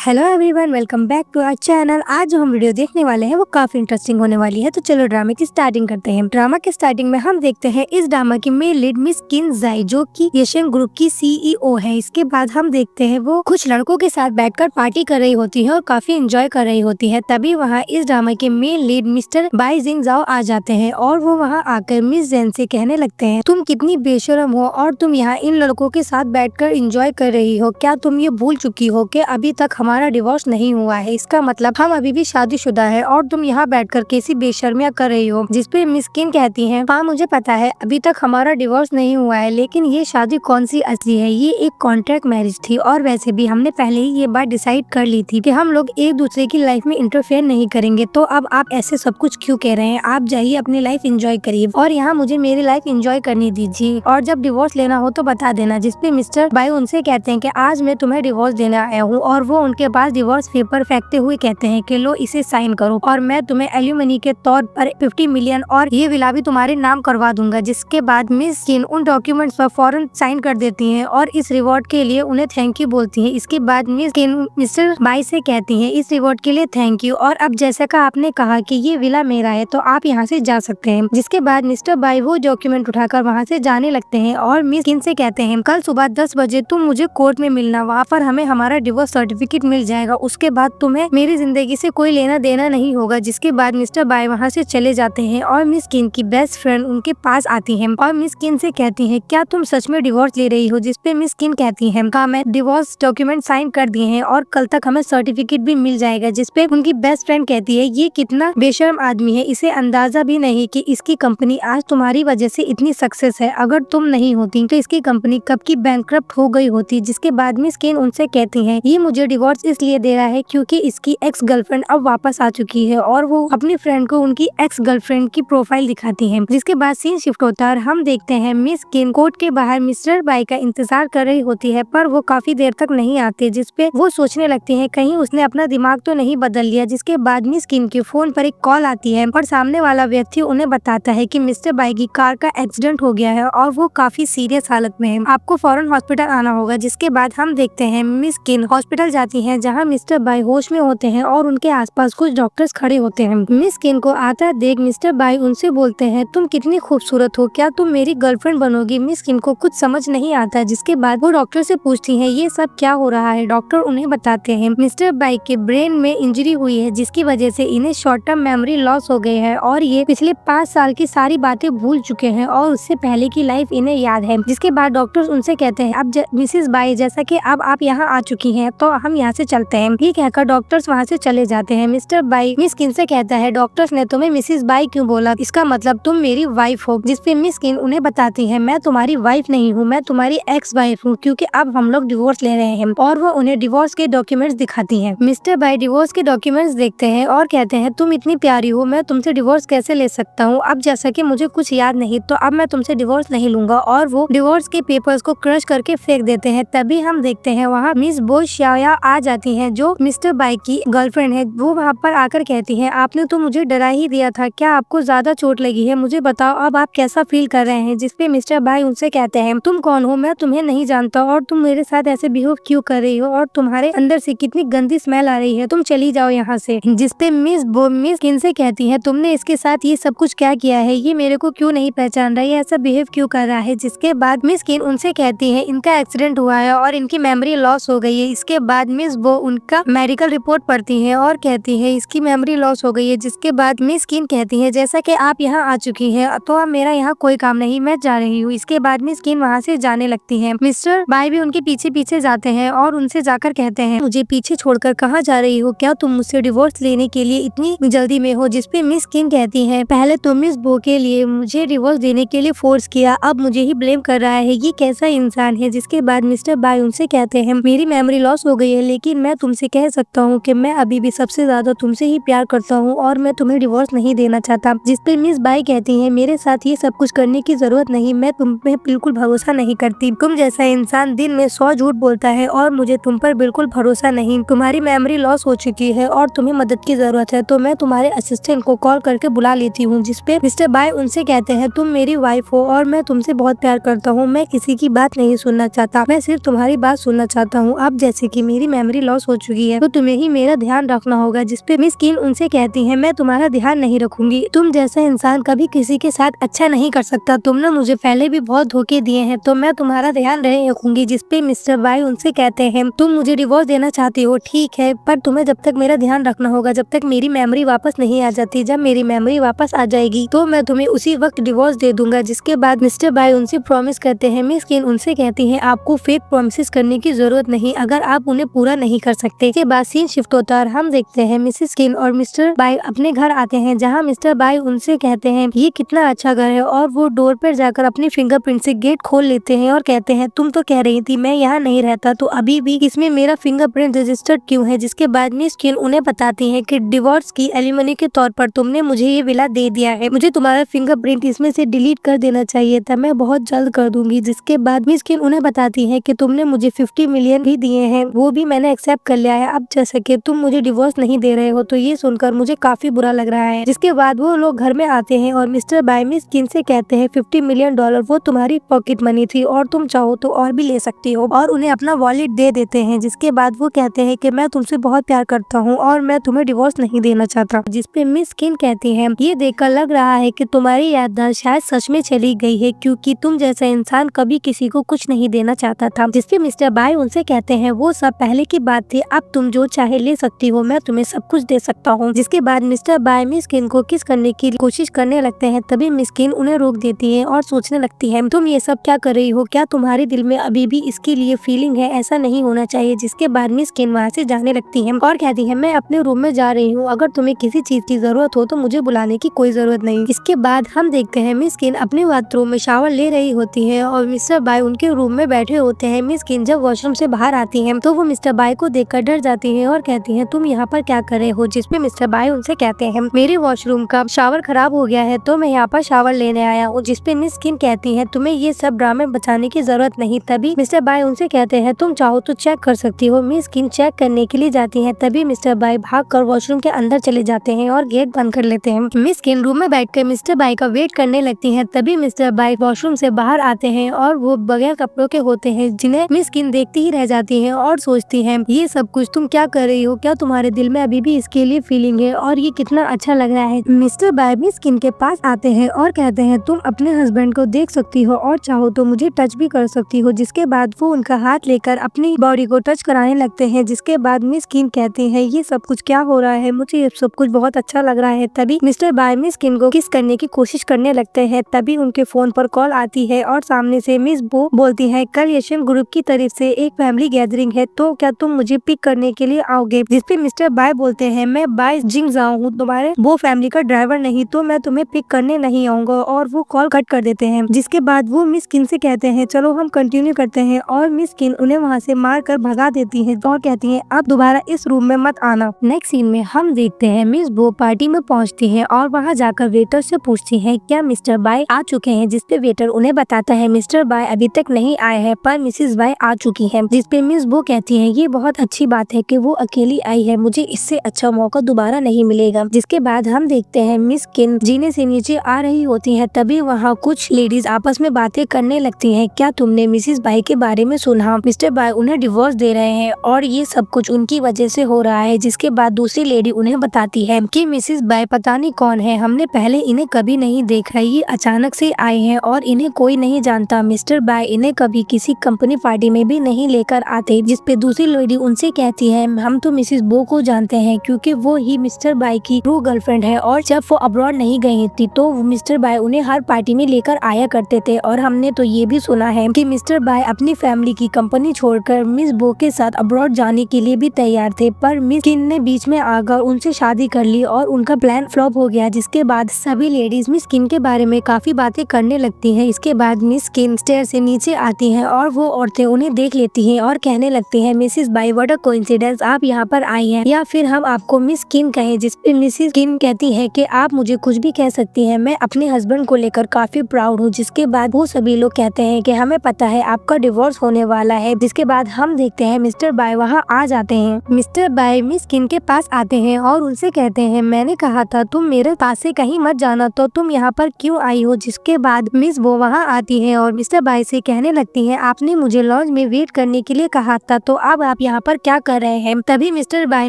Hello everyone, welcome back to our channel. आज जो हम वीडियो देखने वाले हैं वो काफी इंटरेस्टिंग होने वाली है। तो चलो ड्रामे की स्टार्टिंग करते हैं। ड्रामा के स्टार्टिंग में हम देखते हैं इस ड्रामा की मेन लीड मिस किन जाई, जो कि यशम ग्रुप की सीईओ है। इसके बाद हम देखते हैं वो कुछ लड़कों के साथ बैठकर पार्टी कर रही होती है और काफी एंजॉय कर रही होती है। तभी वहाँ इस ड्रामा के मेन लीड मिस्टर बाई जिंग जाओ आ जाते हैं और वो वहाँ आकर मिस जेन से कहने लगते हैं, तुम कितनी बेशरम हो और तुम यहाँ इन लड़कों के साथ बैठकर एंजॉय कर रही हो। क्या तुम ये भूल चुकी हो कि अभी तक हमारा डिवोर्स नहीं हुआ है? इसका मतलब हम अभी भी शादीशुदा है और तुम यहाँ बैठकर कैसी बेशर्मियाँ कर रही हो। जिसपे मिस किन कहती हैं, हाँ मुझे पता है अभी तक हमारा डिवोर्स नहीं हुआ है, लेकिन ये शादी कौन सी असली है? ये एक कॉन्ट्रैक्ट मैरिज थी और वैसे भी हमने पहले ही ये बात डिसाइड कर ली थी कि हम लोग एक दूसरे की लाइफ में इंटरफेयर नहीं करेंगे। तो अब आप ऐसे सब कुछ क्यों कह रहे हैं? आप जाइए अपनी लाइफ एंजॉय करिए और यहाँ मुझे मेरी लाइफ एंजॉय करने दीजिए, और जब डिवोर्स लेना हो तो बता देना। जिसपे मिस्टर बाई उनसे कहते हैं कि आज मैं तुम्हें डिवोर्स देने आया हूँ, और वो उनके पास डिवोर्स पेपर फेंकते हुए कहते हैं कि लो इसे साइन करो और मैं तुम्हें एल्यूमनी के तौर पर 50 मिलियन और ये विला भी तुम्हारे नाम करवा दूंगा। जिसके बाद मिस किन उन डॉक्यूमेंट्स पर फौरन साइन कर देती हैं और इस रिवॉर्ड के लिए उन्हें थैंक यू बोलती हैं। इसके बाद मिस किन मिस्टर बाई से कहती हैं, इस रिवॉर्ड के लिए थैंक यू, और अब जैसा का आपने कहा कि ये विला मेरा है तो आप यहाँ से जा सकते हैं। जिसके बाद मिस्टर बाई वो डॉक्यूमेंट उठाकर वहाँ से जाने लगते हैं और मिस किन से कहते हैं, कल सुबह 10 बजे तुम मुझे कोर्ट में मिलना, वहाँ पर हमें हमारा डिवोर्स सर्टिफिकेट मिल जाएगा। उसके बाद तुम्हें मेरी जिंदगी से कोई लेना देना नहीं होगा। जिसके बाद मिस्टर बाय वहाँ से चले जाते हैं और मिस किन की बेस्ट फ्रेंड उनके पास आती है और मिस किन से कहती है, क्या तुम सच में डिवोर्स ले रही हो? जिसपे मिस किन कहती है, हाँ मैं डिवोर्स डॉक्यूमेंट साइन कर दिए हैं और कल तक हमें सर्टिफिकेट भी मिल जाएगा। जिसपे उनकी बेस्ट फ्रेंड कहती है, ये कितना बेशर्म आदमी है, इसे अंदाजा भी नहीं कि इसकी कंपनी आज तुम्हारी वजह से इतनी सक्सेस है। अगर तुम नहीं होती तो इसकी कंपनी कब की बैंकक्रप्ट हो गई होती। जिसके बाद मिस किन उनसे कहती है, ये मुझे डिवोर्स इसलिए दे रहा है क्योंकि इसकी एक्स गर्लफ्रेंड अब वापस आ चुकी है, और वो अपनी फ्रेंड को उनकी एक्स गर्लफ्रेंड की प्रोफाइल दिखाती है। जिसके बाद सीन शिफ्ट होता है और हम देखते हैं मिस किन कोर्ट के बाहर मिस्टर बाई का इंतजार कर रही होती है, पर वो काफी देर तक नहीं आते। जिसपे वो सोचने लगती है कहीं उसने अपना दिमाग तो नहीं बदल लिया। जिसके बाद मिस किन के फोन पर एक कॉल आती है और सामने वाला व्यक्ति उन्हें बताता है कि मिस्टर बाई की कार का एक्सीडेंट हो गया है और वो काफी सीरियस हालत में है, आपको फौरन हॉस्पिटल आना होगा। जिसके बाद हम देखते हैं मिस किन हॉस्पिटल जाती है, जहाँ मिस्टर बाई होश में होते हैं और उनके आसपास कुछ डॉक्टर्स खड़े होते हैं। मिस किन को आता देख मिस्टर बाई उनसे बोलते हैं, तुम कितनी खूबसूरत हो, क्या तुम मेरी गर्लफ्रेंड बनोगी? मिस किन को कुछ समझ नहीं आता। जिसके बाद वो डॉक्टर से पूछती हैं, ये सब क्या हो रहा है? डॉक्टर उन्हें बताते हैं, मिस्टर बाई के ब्रेन में इंजरी हुई है, जिसकी वजह से इन्हें शॉर्ट टर्म मेमोरी लॉस हो गई है और ये पिछले 5 साल की सारी बातें भूल चुके हैं और उससे पहले की लाइफ इन्हें याद है। जिसके बाद डॉक्टर्स उनसे कहते हैं, अब मिसेस बाई जैसा कि अब आप यहाँ आ चुकी हैं तो हम यहाँ से चलते हैं। ये कहकर डॉक्टर्स वहाँ से चले जाते हैं। मिस्टर बाई मिस किन से कहता है, डॉक्टर्स ने तुम्हें मिसेस बाई क्यों बोला? इसका मतलब तुम मेरी वाइफ हो। जिसपे मिस किन उन्हें बताती है, मैं तुम्हारी वाइफ नहीं हूँ, मैं तुम्हारी एक्स वाइफ हूँ, क्योंकि अब हम लोग डिवोर्स ले रहे हैं। और वो उन्हें डिवोर्स के डॉक्यूमेंट्स दिखाती है। मिस्टर बाई डिवोर्स के डॉक्यूमेंट्स देखते हैं और कहते हैं, तुम इतनी प्यारी हो, मैं तुमसे डिवोर्स कैसे ले सकता हूँ? अब जैसा कि मुझे कुछ याद नहीं तो अब मैं तुमसे डिवोर्स नहीं लूंगा, और वो डिवोर्स के पेपर्स को क्रश करके फेंक देते हैं। तभी हम देखते हैं वहाँ मिस बो शाया आ जाती हैं, जो मिस्टर बाई की गर्लफ्रेंड है। वो वहाँ पर आकर कहती है, आपने तो मुझे डरा ही दिया था, क्या आपको ज्यादा चोट लगी है? मुझे बताओ अब आप कैसा फील कर रहे हैं? जिसपे मिस्टर बाई उनसे कहते हैं, तुम कौन हो? मैं तुम्हें नहीं जानता और तुम मेरे साथ ऐसे बिहेव क्यों कर रही हो, और तुम्हारे अंदर से कितनी गंदी स्मेल आ रही है, तुम चली जाओ यहाँ से। जिसपे मिस किन से कहती है, तुमने इसके साथ ये सब कुछ क्या किया है? ये मेरे को क्यों नहीं पहचान रहा है, ऐसा बिहेव क्यों कर रहा है? जिसके बाद मिस किन उनसे कहती है, इनका एक्सीडेंट हुआ है और इनकी मेमोरी लॉस हो गई है। इसके बाद मिस वो उनका मेडिकल रिपोर्ट पढ़ती है और कहती है इसकी मेमोरी लॉस हो गई है। जिसके बाद मिस किन कहती है, जैसा कि आप यहाँ आ चुकी हैं तो अब मेरा यहाँ कोई काम नहीं, मैं जा रही हूँ। इसके बाद मिस किन वहाँ से जाने लगती है। मिस्टर बाई भी उनके पीछे पीछे जाते हैं और उनसे जाकर कहते हैं, मुझे पीछे छोड़कर कहाँ जा रही हो? क्या तुम मुझसे डिवोर्स लेने के लिए इतनी जल्दी में हो? जिसपे मिस किन कहती है, पहले तो मिस बो के लिए मुझे डिवोर्स देने के लिए फोर्स किया, अब मुझे ही ब्लेम कर रहा है, ये कैसा इंसान है? जिसके बाद मिस्टर बाई उनसे कहते हैं, मेरी मेमोरी लॉस हो गई है, लेकिन मैं तुमसे कह सकता हूँ कि मैं अभी भी सबसे ज्यादा तुमसे ही प्यार करता हूँ और मैं तुम्हें डिवोर्स नहीं देना चाहता। जिसपे मिस बाई कहती है, मेरे साथ ये सब कुछ करने की जरूरत नहीं, मैं तुम पे बिल्कुल भरोसा नहीं करती, तुम जैसा इंसान दिन में 100 झूठ बोलता है और मुझे तुम पर बिल्कुल भरोसा नहीं। तुम्हारी मेमोरी लॉस हो चुकी है और तुम्हें मदद की जरूरत है, तो मैं तुम्हारे असिस्टेंट को कॉल करके बुला लेती हूँ। जिसपे मिस्टर बाई उनसे कहते हैं, तुम मेरी वाइफ हो और मैं तुमसे बहुत प्यार करता हूँ, मैं किसी की बात नहीं सुनना चाहता, मैं सिर्फ तुम्हारी बात सुनना चाहता हूँ। अब जैसे कि मेरी मेमोरी मेमोरी लॉस हो चुकी है तो तुम्हें ही मेरा ध्यान रखना होगा। जिसपे मिस किन उनसे कहती है मैं तुम्हारा ध्यान नहीं रखूंगी, तुम जैसा इंसान कभी किसी के साथ अच्छा नहीं कर सकता, तुमने मुझे पहले भी बहुत धोखे दिए हैं तो मैं तुम्हारा ध्यान नहीं रखूंगी। जिसपे मिस्टर बाय उनसे कहते हैं तुम मुझे डिवोर्स देना चाहती हो, ठीक है, पर तुम्हें जब तक मेरा ध्यान रखना होगा, जब तक मेरी मेमोरी वापस नहीं आ जाती। जब मेरी मेमोरी वापस आ जाएगी तो मैं तुम्हें उसी वक्त डिवोर्स दे दूंगा। जिसके बाद मिस्टर बाय उनसे प्रॉमिस करते हैं। मिस किन उनसे कहती है आपको फेक प्रॉमिसेस करने की जरूरत नहीं अगर आप उन्हें पूरा नहीं कर सकते। इसके बाद सीन शिफ्ट होता है और हम देखते हैं मिसेस किन और मिस्टर बाय अपने घर आते हैं, जहाँ मिस्टर बाय उनसे कहते हैं ये कितना अच्छा घर है, और वो डोर पर जाकर अपनी फिंगरप्रिंट से गेट खोल लेते हैं और कहते हैं तुम तो कह रही थी मैं यहाँ नहीं रहता, तो अभी भी इसमें मेरा फिंगरप्रिंट रजिस्टर्ड क्यों है। जिसके बाद मिस किन उन्हें बताती है कि डिवोर्स की एलिमनी के तौर पर तुमने मुझे ये विला दे दिया है, मुझे तुम्हारा फिंगरप्रिंट इसमें से डिलीट कर देना चाहिए था, मैं बहुत जल्द कर दूंगी। जिसके बाद मिस किन उन्हें बताती है कि तुमने मुझे 50 मिलियन भी दिए हैं, वो भी मैंने एक्सेप्ट कर लिया है, अब जैसे कि तुम मुझे डिवोर्स नहीं दे रहे हो तो ये सुनकर मुझे काफी बुरा लग रहा है। जिसके बाद वो लोग घर में आते हैं और मिस्टर बाय मिस किन से कहते हैं $50 मिलियन वो तुम्हारी पॉकेट मनी थी और तुम चाहो तो और भी ले सकती हो, और उन्हें अपना वॉलेट दे देते हैं। जिसके बाद वो कहते हैं कि मैं तुमसे बहुत प्यार करता हूँ और मैं तुम्हें डिवोर्स नहीं देना चाहता। जिसपे मिस किन कहती है ये देखकर लग रहा है कि तुम्हारी याददाश्त शायद सच में चली गई है, क्योंकि तुम जैसा इंसान कभी किसी को कुछ नहीं देना चाहता था। जिसपे मिस्टर बाय उनसे कहते हैं वो सब पहले की बात थी, अब तुम जो चाहे ले सकती हो, मैं तुम्हें सब कुछ दे सकता हूँ। जिसके बाद मिस्टर बाय मिस किन को किस करने की कोशिश करने लगते हैं, तभी मिस किन उन्हें रोक देती है और सोचने लगती है तुम ये सब क्या कर रही हो, क्या तुम्हारे दिल में अभी भी इसके लिए फीलिंग है, ऐसा नहीं होना चाहिए। जिसके बाद मिस किन वहाँ से जाने लगती है और कहती है मैं अपने रूम में जा रही हूँ, अगर तुम्हें किसी चीज की जरूरत हो तो मुझे बुलाने की कोई जरूरत नहीं। इसके बाद हम देखते हैं मिस किन अपने बाथरूम में शावर ले रही होती है और मिस्टर बाय उनके रूम में बैठे होते हैं। मिस किन जब वॉशरूम से बाहर आती है तो वो मिस्टर बाय को देखकर डर जाती है और कहती है तुम यहाँ पर क्या कर रहे हो। जिसपे मिस्टर बाय उनसे कहते हैं मेरे वॉशरूम का शावर खराब हो गया है तो मैं यहाँ पर शावर लेने आया हूँ। जिसपे मिस किन कहती है तुम्हें ये सब ड्रामे बचाने की जरूरत नहीं। तभी मिस्टर बाय उनसे कहते हैं तुम चाहो तो चेक कर सकती हो। मिस किन चेक करने के लिए जाती है, तभी मिस्टर बाय भागकर वॉशरूम के अंदर चले जाते हैं और गेट बंद कर लेते हैं। मिस किन रूम में बैठकर मिस्टर बाय का वेट करने लगती हैं, तभी मिस्टर बाय वॉशरूम से बाहर आते हैं और वो बगैर कपड़ों के होते हैं, जिन्हें मिस किन देखती ही रह जाती है और सोचती है ये सब कुछ तुम क्या कर रही हो, क्या तुम्हारे दिल में अभी भी इसके लिए फीलिंग है, और ये कितना अच्छा लग रहा है। मिस्टर बाय मिस किन के पास आते हैं और कहते हैं तुम अपने हस्बैंड को देख सकती हो और चाहो तो मुझे टच भी कर सकती हो। जिसके बाद वो उनका हाथ लेकर अपनी बॉडी को टच कराने लगते हैं। जिसके बाद मिस किन कहती है ये सब कुछ क्या हो रहा है, मुझे ये सब कुछ बहुत अच्छा लग रहा है। तभी मिस्टर बाय मिस किन को किस करने की कोशिश करने लगते हैं, तभी उनके फोन पर कॉल आती है और सामने से मिस बो बोलती है कल यशम ग्रुप की तरफ से एक फैमिली गैदरिंग है, तो क्या तुम मुझे पिक करने के लिए आओगे। जिसपे मिस्टर बाय बोलते हैं मैं बाय जिंग जाऊँ हूँ, तुम्हारे वो फैमिली का ड्राइवर नहीं, तो मैं तुम्हें पिक करने नहीं आऊंगा, और वो कॉल कट कर देते हैं। जिसके बाद वो मिस किन से कहते हैं चलो हम कंटिन्यू करते हैं, और मिस किन उन्हें वहाँ से मार कर भगा देती है और कहती है अब दोबारा इस रूम में मत आना। नेक्स्ट सीन में हम देखते हैं मिस बो पार्टी में पहुँचती है और वहाँ जाकर वेटर से पूछती है क्या मिस्टर बाय आ चुके हैं। जिसपे वेटर उन्हें बताता है मिस्टर बाय अभी तक नहीं आए हैं, पर मिसेस बाय आ चुकी है। जिसपे मिस बो कहती है ये बहुत अच्छी बात है कि वो अकेली आई है, मुझे इससे अच्छा मौका दोबारा नहीं मिलेगा। जिसके बाद हम देखते हैं मिस किन जीने से नीचे आ रही होती है, तभी वहाँ कुछ लेडीज आपस में बातें करने लगती हैं। क्या तुमने मिसेस बाय के बारे में सुना, मिस्टर बाय उन्हें डिवोर्स दे रहे हैं और ये सब कुछ उनकी वजह से हो रहा है। जिसके बाद दूसरी लेडी उन्हें बताती है कि मिसेस बाय पता नहीं कौन है, हमने पहले इन्हें कभी नहीं देखा, ये अचानक से आए हैं और इन्हें कोई नहीं जानता। मिस्टर बाय इन्हें कभी किसी कंपनी पार्टी में भी नहीं लेकर आते। जिसपे दूसरी लेडी उनसे कहती है हम तो मिसेस बो को जानते हैं, क्योंकि वो ही मिस्टर बाय की ट्रू गर्लफ्रेंड है, और जब वो अब्रॉड नहीं गई थी तो मिस्टर बाय उन्हें हर पार्टी में लेकर आया करते थे। और हमने तो ये भी सुना है कि मिस्टर बाय अपनी फैमिली की कंपनी छोड़कर मिस बो के साथ अब्रॉड जाने के लिए भी तैयार थे, पर मिस किन ने बीच में आकर उनसे शादी कर ली और उनका प्लान फ्लॉप हो गया। जिसके बाद सभी लेडीज मिस किन के बारे में काफी बातें करने लगती हैं। इसके बाद मिस किन स्टेयर से नीचे आती हैं और वो औरतें उन्हें देख लेती हैं और कहने लगती हैं Mrs by what a coincidence, आप यहाँ पर आई हैं, या फिर हम आपको मिस किन कहें। जिसपे मिसेस किन कहती है कि आप मुझे कुछ भी कह सकती हैं, मैं अपने हस्बैंड को लेकर काफी प्राउड हूँ। जिसके बाद वो सभी लोग कहते हैं कि हमें पता है आपका डिवोर्स होने वाला है। जिसके बाद हम देखते हैं मिस्टर बाय वहाँ आ जाते हैं। मिस्टर बाय मिस किन के पास आते हैं और उनसे कहते हैं मैंने कहा था तुम मेरे पास से कहीं मत जाना, तो तुम यहाँ पर क्यों आई हो। जिसके बाद मिस वो वहाँ आती है और मिस्टर बाय से कहने लगती है आपने मुझे लॉज में वेट करने के लिए कहा था, तो अब आप आप यहाँ पर क्या कर रहे हैं। तभी मिस्टर बाई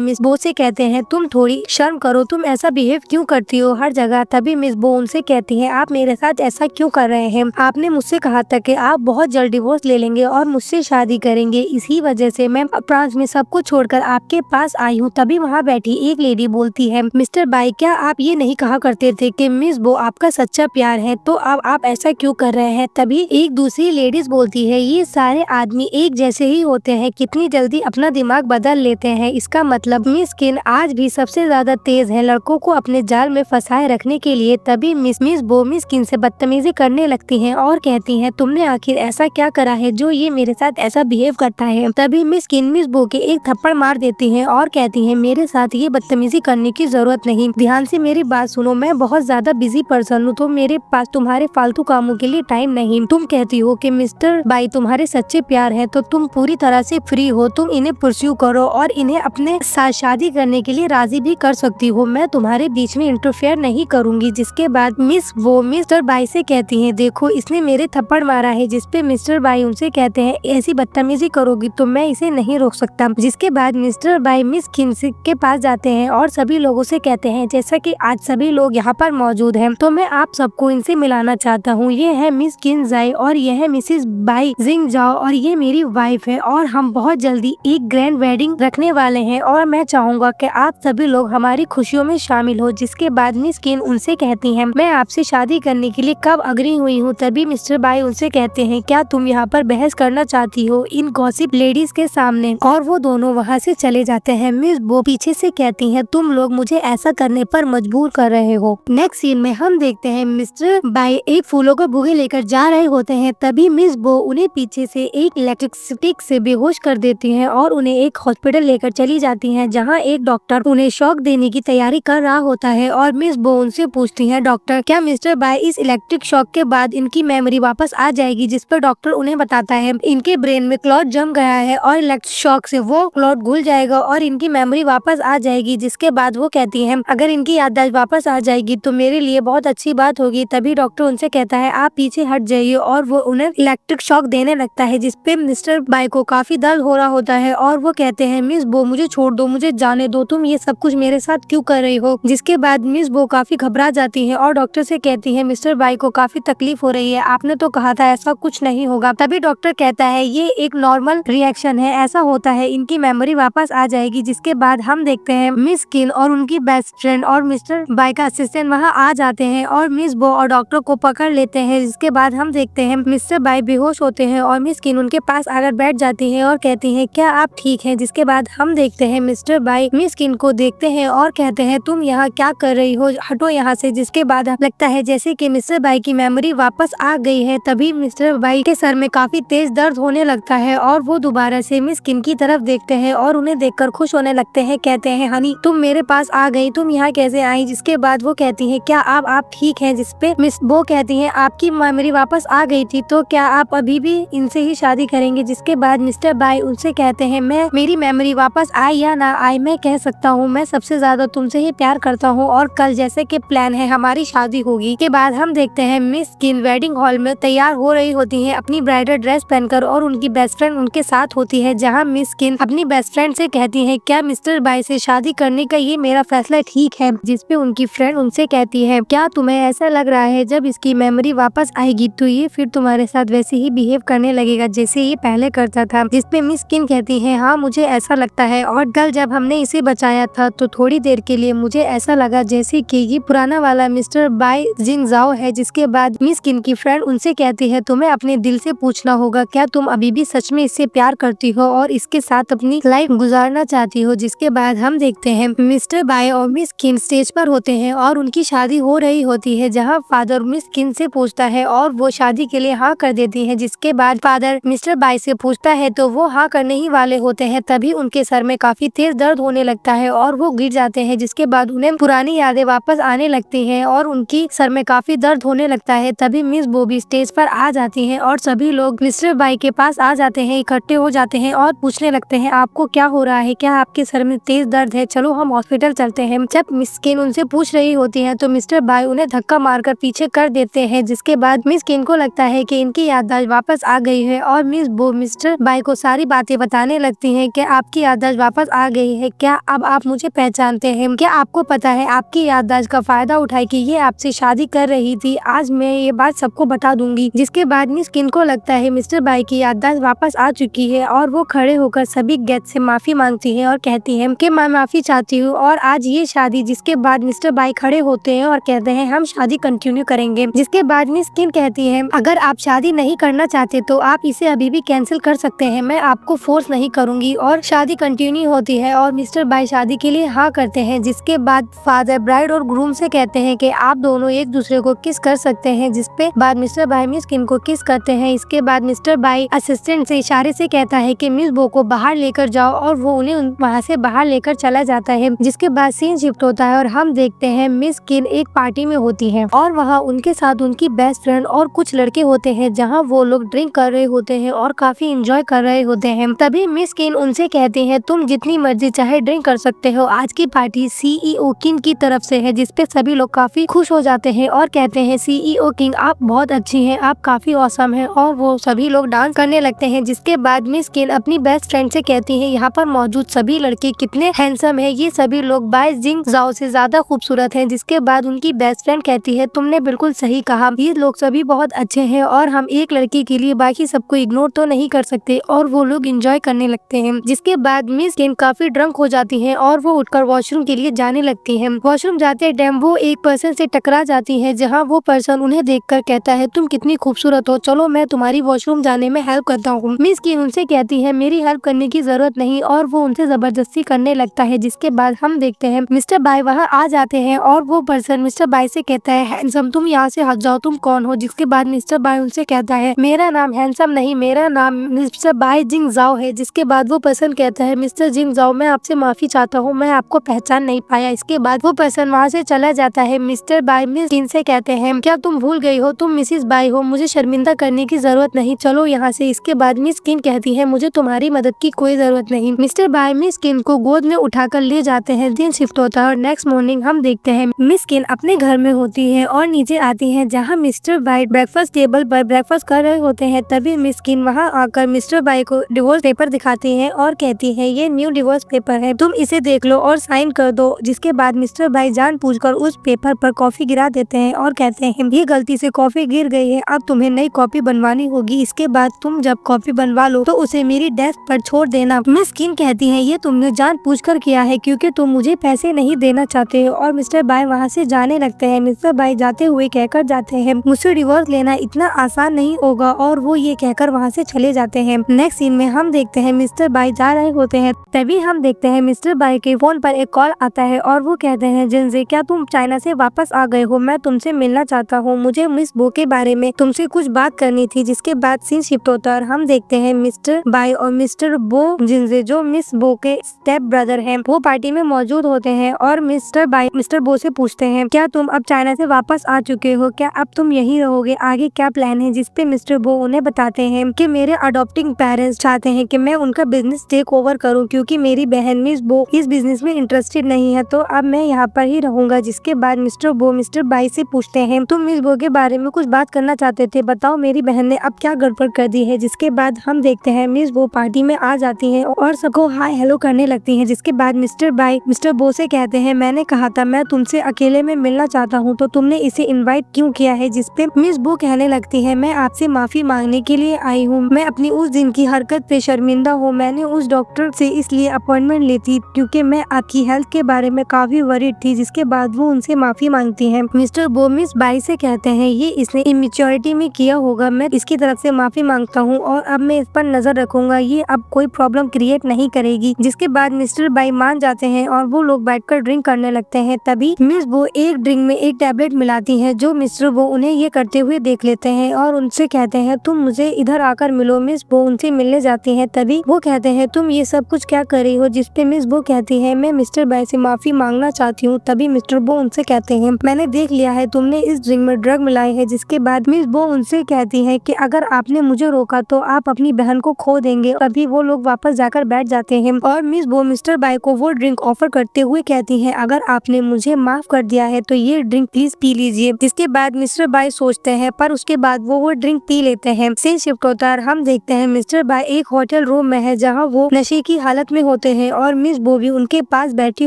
मिस बो से कहते हैं तुम थोड़ी शर्म करो, तुम ऐसा बिहेव क्यों करती हो हर जगह। तभी मिस बो उनसे कहती है आप मेरे साथ ऐसा क्यों कर रहे हैं, आपने मुझसे कहा था कि आप बहुत जल्द डिवोर्स ले लेंगे और मुझसे शादी करेंगे, इसी वजह से मैं फ्रांस में सब कुछ छोड़कर आपके पास आई हूँ। तभी वहाँ बैठी एक लेडी बोलती है मिस्टर बाई क्या आप ये नहीं कहा करते थे कि मिस बो आपका सच्चा प्यार है, तो अब आप ऐसा क्यों कर रहे हैं। तभी एक दूसरी लेडीज बोलती है ये सारे आदमी एक जैसे ही होते हैं, कितनी जल्दी अपना दिमाग बदल लेते हैं, इसका मतलब मिस किन आज भी सबसे ज्यादा तेज है लड़कों को अपने जाल में फंसाए रखने के लिए। तभी मिस बो मिस किन से बदतमीजी करने लगती हैं और कहती हैं तुमने आखिर ऐसा क्या करा है जो ये मेरे साथ ऐसा बिहेव करता है। तभी मिस किन मिस बो के एक थप्पड़ मार देती हैं और कहती हैं मेरे साथ ये बदतमीजी करने की जरूरत नहीं, ध्यान से मेरी बात सुनो, मैं बहुत ज्यादा बिजी पर्सन हूँ तो मेरे पास तुम्हारे फालतू कामों के लिए टाइम नहीं। तुम कहती हो कि मिस्टर बाई तुम्हारे सच्चे प्यार है तो तुम पूरी तरह से फ्री हो, तुम इन्हें परस्यू करो और इन्हें अपने साथ शादी करने के लिए राजी भी कर सकती हो, मैं तुम्हारे बीच में इंटरफेयर नहीं करूंगी। जिसके बाद मिस वो मिस्टर बाई से कहती हैं देखो इसने मेरे थप्पड़ मारा है, जिसपे मिस्टर बाई उनसे कहते हैं ऐसी बदतमीजी करोगी तो मैं इसे नहीं रोक सकता। जिसके बाद मिस्टर बाई मिस किन के पास जाते हैं और सभी लोगों से कहते हैं जैसा कि आज सभी लोग यहाँ पर मौजूद हैं तो मैं आप सबको इनसे मिलाना चाहता हूँ, ये है मिस किन जाई और ये है मिसेस बाई जिंग जाओ और ये मेरी वाइफ है और हम बहुत जल्दी एक ग्रैंड वेडिंग रखने वाले हैं और मैं चाहूंगा कि आप सभी लोग हमारी खुशियों में शामिल हो। जिसके बाद मिस किन उनसे कहती हैं मैं आपसे शादी करने के लिए कब अग्री हुई हूँ। तभी मिस्टर बाई उनसे कहते हैं क्या तुम यहाँ पर बहस करना चाहती हो इन गॉसिप लेडीज के सामने, और वो दोनों वहाँ से चले जाते हैं। मिस बो पीछे से कहती हैं तुम लोग मुझे ऐसा करने पर मजबूर कर रहे हो। नेक्स्ट सीन में हम देखते हैं मिस्टर बाई एक फूलों का बुके लेकर जा रहे होते हैं, तभी मिस बो उन्हें पीछे से एक इलेक्ट्रिक स्टिक से बेहोश कर देती हैं और उन्हें एक हॉस्पिटल लेकर चली जाती हैं जहां एक डॉक्टर उन्हें शॉक देने की तैयारी कर रहा होता है। और मिस बो उनसे पूछती हैं डॉक्टर क्या मिस्टर बाई इस इलेक्ट्रिक शॉक के बाद इनकी मेमोरी वापस आ जाएगी। जिस पर डॉक्टर उन्हें बताता है इनके ब्रेन में क्लॉट जम गया है और इलेक्ट्रिक शॉक से वो क्लॉट घुल जाएगा और इनकी मेमोरी वापस आ जाएगी। जिसके बाद वो कहती है अगर इनकी याददाश्त वापस आ जाएगी तो मेरे लिए बहुत अच्छी बात होगी। तभी डॉक्टर उनसे कहता है आप पीछे हट जाइए और वो उन्हें इलेक्ट्रिक शॉक देने लगता है, जिसपे मिस्टर बाई को काफी दर्द हो रहा होता है और वो कहते हैं मिस बो मुझे छोड़ दो, मुझे जाने दो, तुम ये सब कुछ मेरे साथ क्यों कर रही हो। जिसके बाद मिस बो काफी घबरा जाती है और डॉक्टर से कहती है मिस्टर बाई को काफी तकलीफ हो रही है, आपने तो कहा था ऐसा कुछ नहीं होगा। तभी डॉक्टर कहता है ये एक नॉर्मल रिएक्शन है, ऐसा होता है, इनकी मेमोरी वापस आ जाएगी। जिसके बाद हम देखते हैं मिस किन और उनकी बेस्ट फ्रेंड और मिस्टर बाई का असिस्टेंट वहाँ आ जाते हैं और मिस बो और डॉक्टर को पकड़ लेते हैं। जिसके बाद हम देखते हैं मिस्टर बाई बेहोश होते हैं और मिस किन उनके पास आकर बैठ जाती है और कहती है क्या आप ठीक हैं। जिसके बाद हम देखते हैं मिस्टर बाई मिस किन को देखते हैं और कहते हैं तुम यहाँ क्या कर रही हो, हटो यहाँ से। जिसके बाद लगता है जैसे कि मिस्टर बाई की मेमोरी वापस आ गई है। तभी मिस्टर बाई के सर में काफी तेज दर्द होने लगता है और वो दोबारा से मिस किन की तरफ देखते हैं और उन्हें देखकर खुश होने लगते हैं। कहते हैं हनी तुम मेरे पास आ गई, तुम यहाँ कैसे आई। जिसके बाद वो कहती है क्या आप ठीक हैं। जिसपे मिस बो कहती है आपकी मेमोरी वापस आ गई थी तो क्या आप अभी भी इनसे ही शादी करेंगे। जिसके बाद मिस्टर बाई उनसे कहते हैं मैं मेरी मेमोरी वापस आए या ना आए मैं कह सकता हूँ मैं सबसे ज्यादा तुमसे ही प्यार करता हूँ और कल जैसे कि प्लान है हमारी शादी होगी। के बाद हम देखते हैं मिस किन वेडिंग हॉल में तैयार हो रही होती है अपनी ब्राइडल ड्रेस पहनकर और उनकी बेस्ट फ्रेंड उनके साथ होती है, जहाँ मिस किन अपनी बेस्ट फ्रेंड से कहती है क्या मिस्टर बाई से शादी करने का ये मेरा फैसला ठीक है। जिसपे उनकी फ्रेंड उनसे कहती है क्या तुम्हें ऐसा लग रहा है जब इसकी मेमोरी वापस आएगी तो ये फिर तुम्हारे साथ वैसे ही बिहेव करने लगेगा जैसे ये पहले करता था। जिसपे मिस किन कहती है हाँ मुझे ऐसा लगता है और कल जब हमने इसे बचाया था तो थोड़ी देर के लिए मुझे ऐसा लगा जैसे कि ये पुराना वाला मिस्टर बाई जिंग जाओ है। जिसके बाद मिस किन की फ्रेंड उनसे कहती है तुम्हें अपने दिल से पूछना होगा क्या तुम अभी भी सच में इससे प्यार करती हो और इसके साथ अपनी लाइफ गुजारना चाहती हो। जिसके बाद हम देखते हैं मिस्टर बाई और मिस किन स्टेज पर होते हैं और उनकी शादी हो रही होती है, जहाँ फादर मिस किन से पूछता है और वो शादी के लिए हाँ कर देती है। जिसके बाद फादर मिस्टर बाई से पूछता है तो वो हाँ करने ही वाले होते हैं, तभी उनके सर में काफी तेज दर्द होने लगता है और वो गिर जाते हैं। जिसके बाद उन्हें पुरानी यादें वापस आने लगती हैं और उनकी सर में काफी दर्द होने लगता है। तभी मिस बोबी स्टेज पर आ जाती हैं और सभी लोग मिस्टर बाई के पास आ जाते हैं, इकट्ठे हो जाते हैं और पूछने लगते हैं आपको क्या हो रहा है, क्या आपके सर में तेज दर्द है, चलो हम हॉस्पिटल चलते हैं। जब मिस किन उनसे पूछ रही होती है तो मिस्टर बाई उन्हें धक्का मारकर पीछे कर देते हैं। जिसके बाद मिस किन को लगता है कि इनकी याददाश्त वापस आ गई है और मिस बो मिस्टर बाई को सारी बातें बता बताने लगती हैं कि आपकी याददाश्त वापस आ गई है, क्या अब आप मुझे पहचानते हैं? क्या आपको पता है आपकी याददाश्त का फायदा उठाए कि ये आपसे शादी कर रही थी, आज मैं ये बात सबको बता दूंगी। जिसके बाद मिस किन को लगता है मिस्टर बाई की याददाश्त वापस आ चुकी है और वो खड़े होकर सभी गेस्ट से माफी मांगती है और कहती है कि मैं माफी चाहती हूँ और आज ये शादी। जिसके बाद मिस्टर बाई खड़े होते हैं और कहते हैं हम शादी कंटिन्यू करेंगे। जिसके बाद मिस किन कहती है अगर आप शादी नहीं करना चाहते तो आप इसे अभी भी कैंसिल कर सकते हैं, मैं आपको फोर्स नहीं करूंगी। और शादी कंटिन्यू होती है और मिस्टर बाई शादी के लिए हाँ करते हैं। जिसके बाद फादर ब्राइड और ग्रूम से कहते हैं कि आप दोनों एक दूसरे को किस कर सकते हैं। जिसपे बाद मिस्टर बाई मिस किन को किस करते हैं। इसके बाद मिस्टर बाई असिस्टेंट से इशारे से कहता है कि मिस बो को बाहर लेकर जाओ और वो उन्हें वहाँ से बाहर लेकर चला जाता है। जिसके बाद सीन शिफ्ट होता है और हम देखते हैं मिस किन एक पार्टी में होती है और वहाँ उनके साथ उनकी बेस्ट फ्रेंड और कुछ लड़के होते हैं, जहाँ वो लोग ड्रिंक कर रहे होते हैं और काफी एंजॉय कर रहे होते हैं। तभी मिस किन उनसे कहते हैं तुम जितनी मर्जी चाहे ड्रिंक कर सकते हो, आज की पार्टी सीईओ किंग की तरफ से है। जिसपे सभी लोग काफी खुश हो जाते हैं और कहते हैं सीईओ किंग आप बहुत अच्छी हैं, आप काफी औसम हैं और वो सभी लोग डांस करने लगते हैं। जिसके बाद मिस किन अपनी बेस्ट फ्रेंड से कहती है यहाँ पर मौजूद सभी लड़के कितने हैंडसम है, ये सभी लोग बाय जिंग जाओ से ज्यादा खूबसूरत हैं। जिसके बाद उनकी बेस्ट फ्रेंड कहती है तुमने बिल्कुल सही कहा, ये लोग सभी बहुत अच्छे हैं और हम एक लड़की के लिए बाकी सबको इग्नोर तो नहीं कर सकते। और वो लोग एंजॉय करने लगते हैं। जिसके बाद मिस किन काफी ड्रंक हो जाती हैं और वो उठकर वॉशरूम के लिए जाने लगती हैं। वॉशरूम जाते टाइम वो एक पर्सन से टकरा जाती है, जहाँ वो पर्सन उन्हें देखकर कहता है तुम कितनी खूबसूरत हो, चलो मैं तुम्हारी वॉशरूम जाने में हेल्प करता हूँ। मिस किन उनसे कहती है मेरी हेल्प करने की जरूरत नहीं और वो उनसे जबरदस्ती करने लगता है। जिसके बाद हम देखते हैं मिस्टर बाई वहाँ आ जाते हैं और वो पर्सन मिस्टर बाई से कहता है हैंडसम तुम यहाँ से हट जाओ, तुम कौन हो। जिसके बाद मिस्टर बाई उनसे कहता है मेरा नाम हैंडसम नहीं, मेरा नाम मिस्टर बाई जिंग जाओ है। जिसके बाद वो पर्सन कहता है मिस्टर जिंग जाओ मैं आपसे माफी चाहता हूँ, मैं आपको पहचान नहीं पाया। इसके बाद वो पर्सन वहाँ से चला जाता है। मिस्टर बाई मिस किन से कहते हैं क्या तुम भूल गई हो, तुम मिसिस बाई हो, मुझे शर्मिंदा करने की जरूरत नहीं, चलो यहाँ से। इसके बाद मिस किन कहती है मुझे तुम्हारी मदद की कोई जरूरत नहीं। मिस्टर बाई मिस किन को गोद में उठाकर ले जाते हैं। दिन शिफ्ट होता है और नेक्स्ट मॉर्निंग हम देखते हैं मिस किन अपने घर में होती है और नीचे आती है, जहाँ मिस्टर बाई ब्रेकफास्ट टेबल पर ब्रेकफास्ट कर रहे होते हैं। तभी मिस किन वहाँ आकर मिस्टर बाई को डिवोर्स पेपर दिखाती है और कहती है ये न्यू डिवोर्स पेपर है, तुम इसे देख लो और साइन कर दो। जिसके बाद मिस्टर बाई जानबूझकर उस पेपर पर कॉफी गिरा देते हैं और कहते हैं ये गलती से कॉफी गिर गई है, अब तुम्हें नई कॉपी बनवानी होगी। इसके बाद तुम जब कॉपी बनवा लो तो उसे मेरी डेस्क पर छोड़ देना। मिस किन कहती है ये तुमने जानबूझकर किया है क्योंकि तुम मुझे पैसे नहीं देना चाहते हो। और मिस्टर बाई वहाँ से जाने लगते हैं। मिस्टर बाई जाते हुए कहकर जाते हैं मुझसे डिवोर्स लेना इतना आसान नहीं होगा और वो ये कहकर वहाँ से चले जाते हैं। नेक्स्ट सीन में हम देखते हैं मिस्टर बाई जा रहे होते हैं। तभी हम देखते हैं मिस्टर बाई के फोन पर एक कॉल आता है और वो कहते हैं जिनसे क्या तुम चाइना से वापस आ गए हो, मैं तुमसे मिलना चाहता हूँ, मुझे मिस बो के बारे में तुमसे कुछ बात करनी थी। जिसके बाद सीन शिफ्ट होता है और हम देखते हैं मिस्टर बाई और मिस्टर बो जिनसे जो मिस बो के स्टेप ब्रदर हैं वो पार्टी में मौजूद होते हैं और मिस्टर बाई मिस्टर बो से पूछते हैं क्या तुम अब चाइना से वापस आ चुके हो, क्या अब तुम यहीं रहोगे, आगे क्या प्लान है। जिसपे मिस्टर बो उन्हें बताते हैं कि मेरे अडॉप्टिंग पेरेंट्स चाहते हैं कि मैं उनका बिजनेस टेक ओवर करूं क्योंकि मेरी बहन मिस बो इस बिजनेस में इंटरेस्टेड नहीं है, तो अब मैं यहाँ पर ही रहूंगा। जिसके बाद मिस्टर बो मिस्टर बाई से पूछते हैं तुम मिस बो के बारे में कुछ बात करना चाहते थे, बताओ मेरी बहन ने अब क्या गड़बड़ कर दी है। जिसके बाद हम देखते हैं मिस बो पार्टी में आ जाती है और सबको हाय हेलो करने लगती है। जिसके बाद मिस्टर बाई मिस्टर बो से कहते हैं मैंने कहा था मैं तुमसे अकेले में मिलना चाहता हूँ, तो तुमने इसे इनवाइट क्यों किया है। जिसपे मिस बो कहने लगती है मैं आपसे माफी मांगने के लिए आई हूँ, मैं अपनी उस दिन की हरकत पे शर्मिंदा हूँ, मैंने उस डॉक्टर से इसलिए अपॉइंटमेंट ली थी क्योंकि मैं आपकी हेल्थ के बारे में काफी वरीड थी। जिसके बाद वो उनसे माफी मांगती है। मिस्टर बो मिस बाई से कहते हैं ये इसने इमेच्योरिटी में किया होगा, मैं इसकी तरफ से माफी मांगता हूँ और अब मैं इस पर नजर रखूंगा, ये अब कोई प्रॉब्लम क्रिएट नहीं करेगी। जिसके बाद मिस्टर बाई मान जाते हैं और वो लोग बैठकर ड्रिंक करने लगते हैं। तभी मिस बो एक ड्रिंक में एक टैबलेट मिलाती है, जो मिस्टर बो उन्हें ये करते हुए देख लेते हैं और उनसे कहते हैं तुम मुझे इधर आकर मिलो। मिस बो उनसे मिलने जाती है। तभी वो कहते हैं तुम ये सब कुछ क्या कर रही हो। जिसपे मिस बो कहती है मैं मिस्टर बाई से माफी मांगना चाहती हूँ। तभी मिस्टर बो उनसे कहते हैं मैंने देख लिया है तुमने इस ड्रिंक में ड्रग मिलाई है। जिसके बाद मिस बो उनसे कहती है कि अगर आपने मुझे रोका तो आप अपनी बहन को खो देंगे। तभी वो लोग वापस जाकर बैठ जाते हैं और मिस बो मिस्टर बाई को वो ड्रिंक ऑफर करते हुए कहती है अगर आपने मुझे माफ कर दिया है तो ये ड्रिंक प्लीज पी लीजिए। जिसके बाद मिस्टर बाई सोचते हैं पर उसके बाद वो ड्रिंक पी लेते हैं। सीन शिफ्ट होता है, हम देखते हैं मिस्टर बाई एक होटल रूम में है जहाँ वो नशे की हालत में होते हैं और मिस बो भी उनके पास बैठी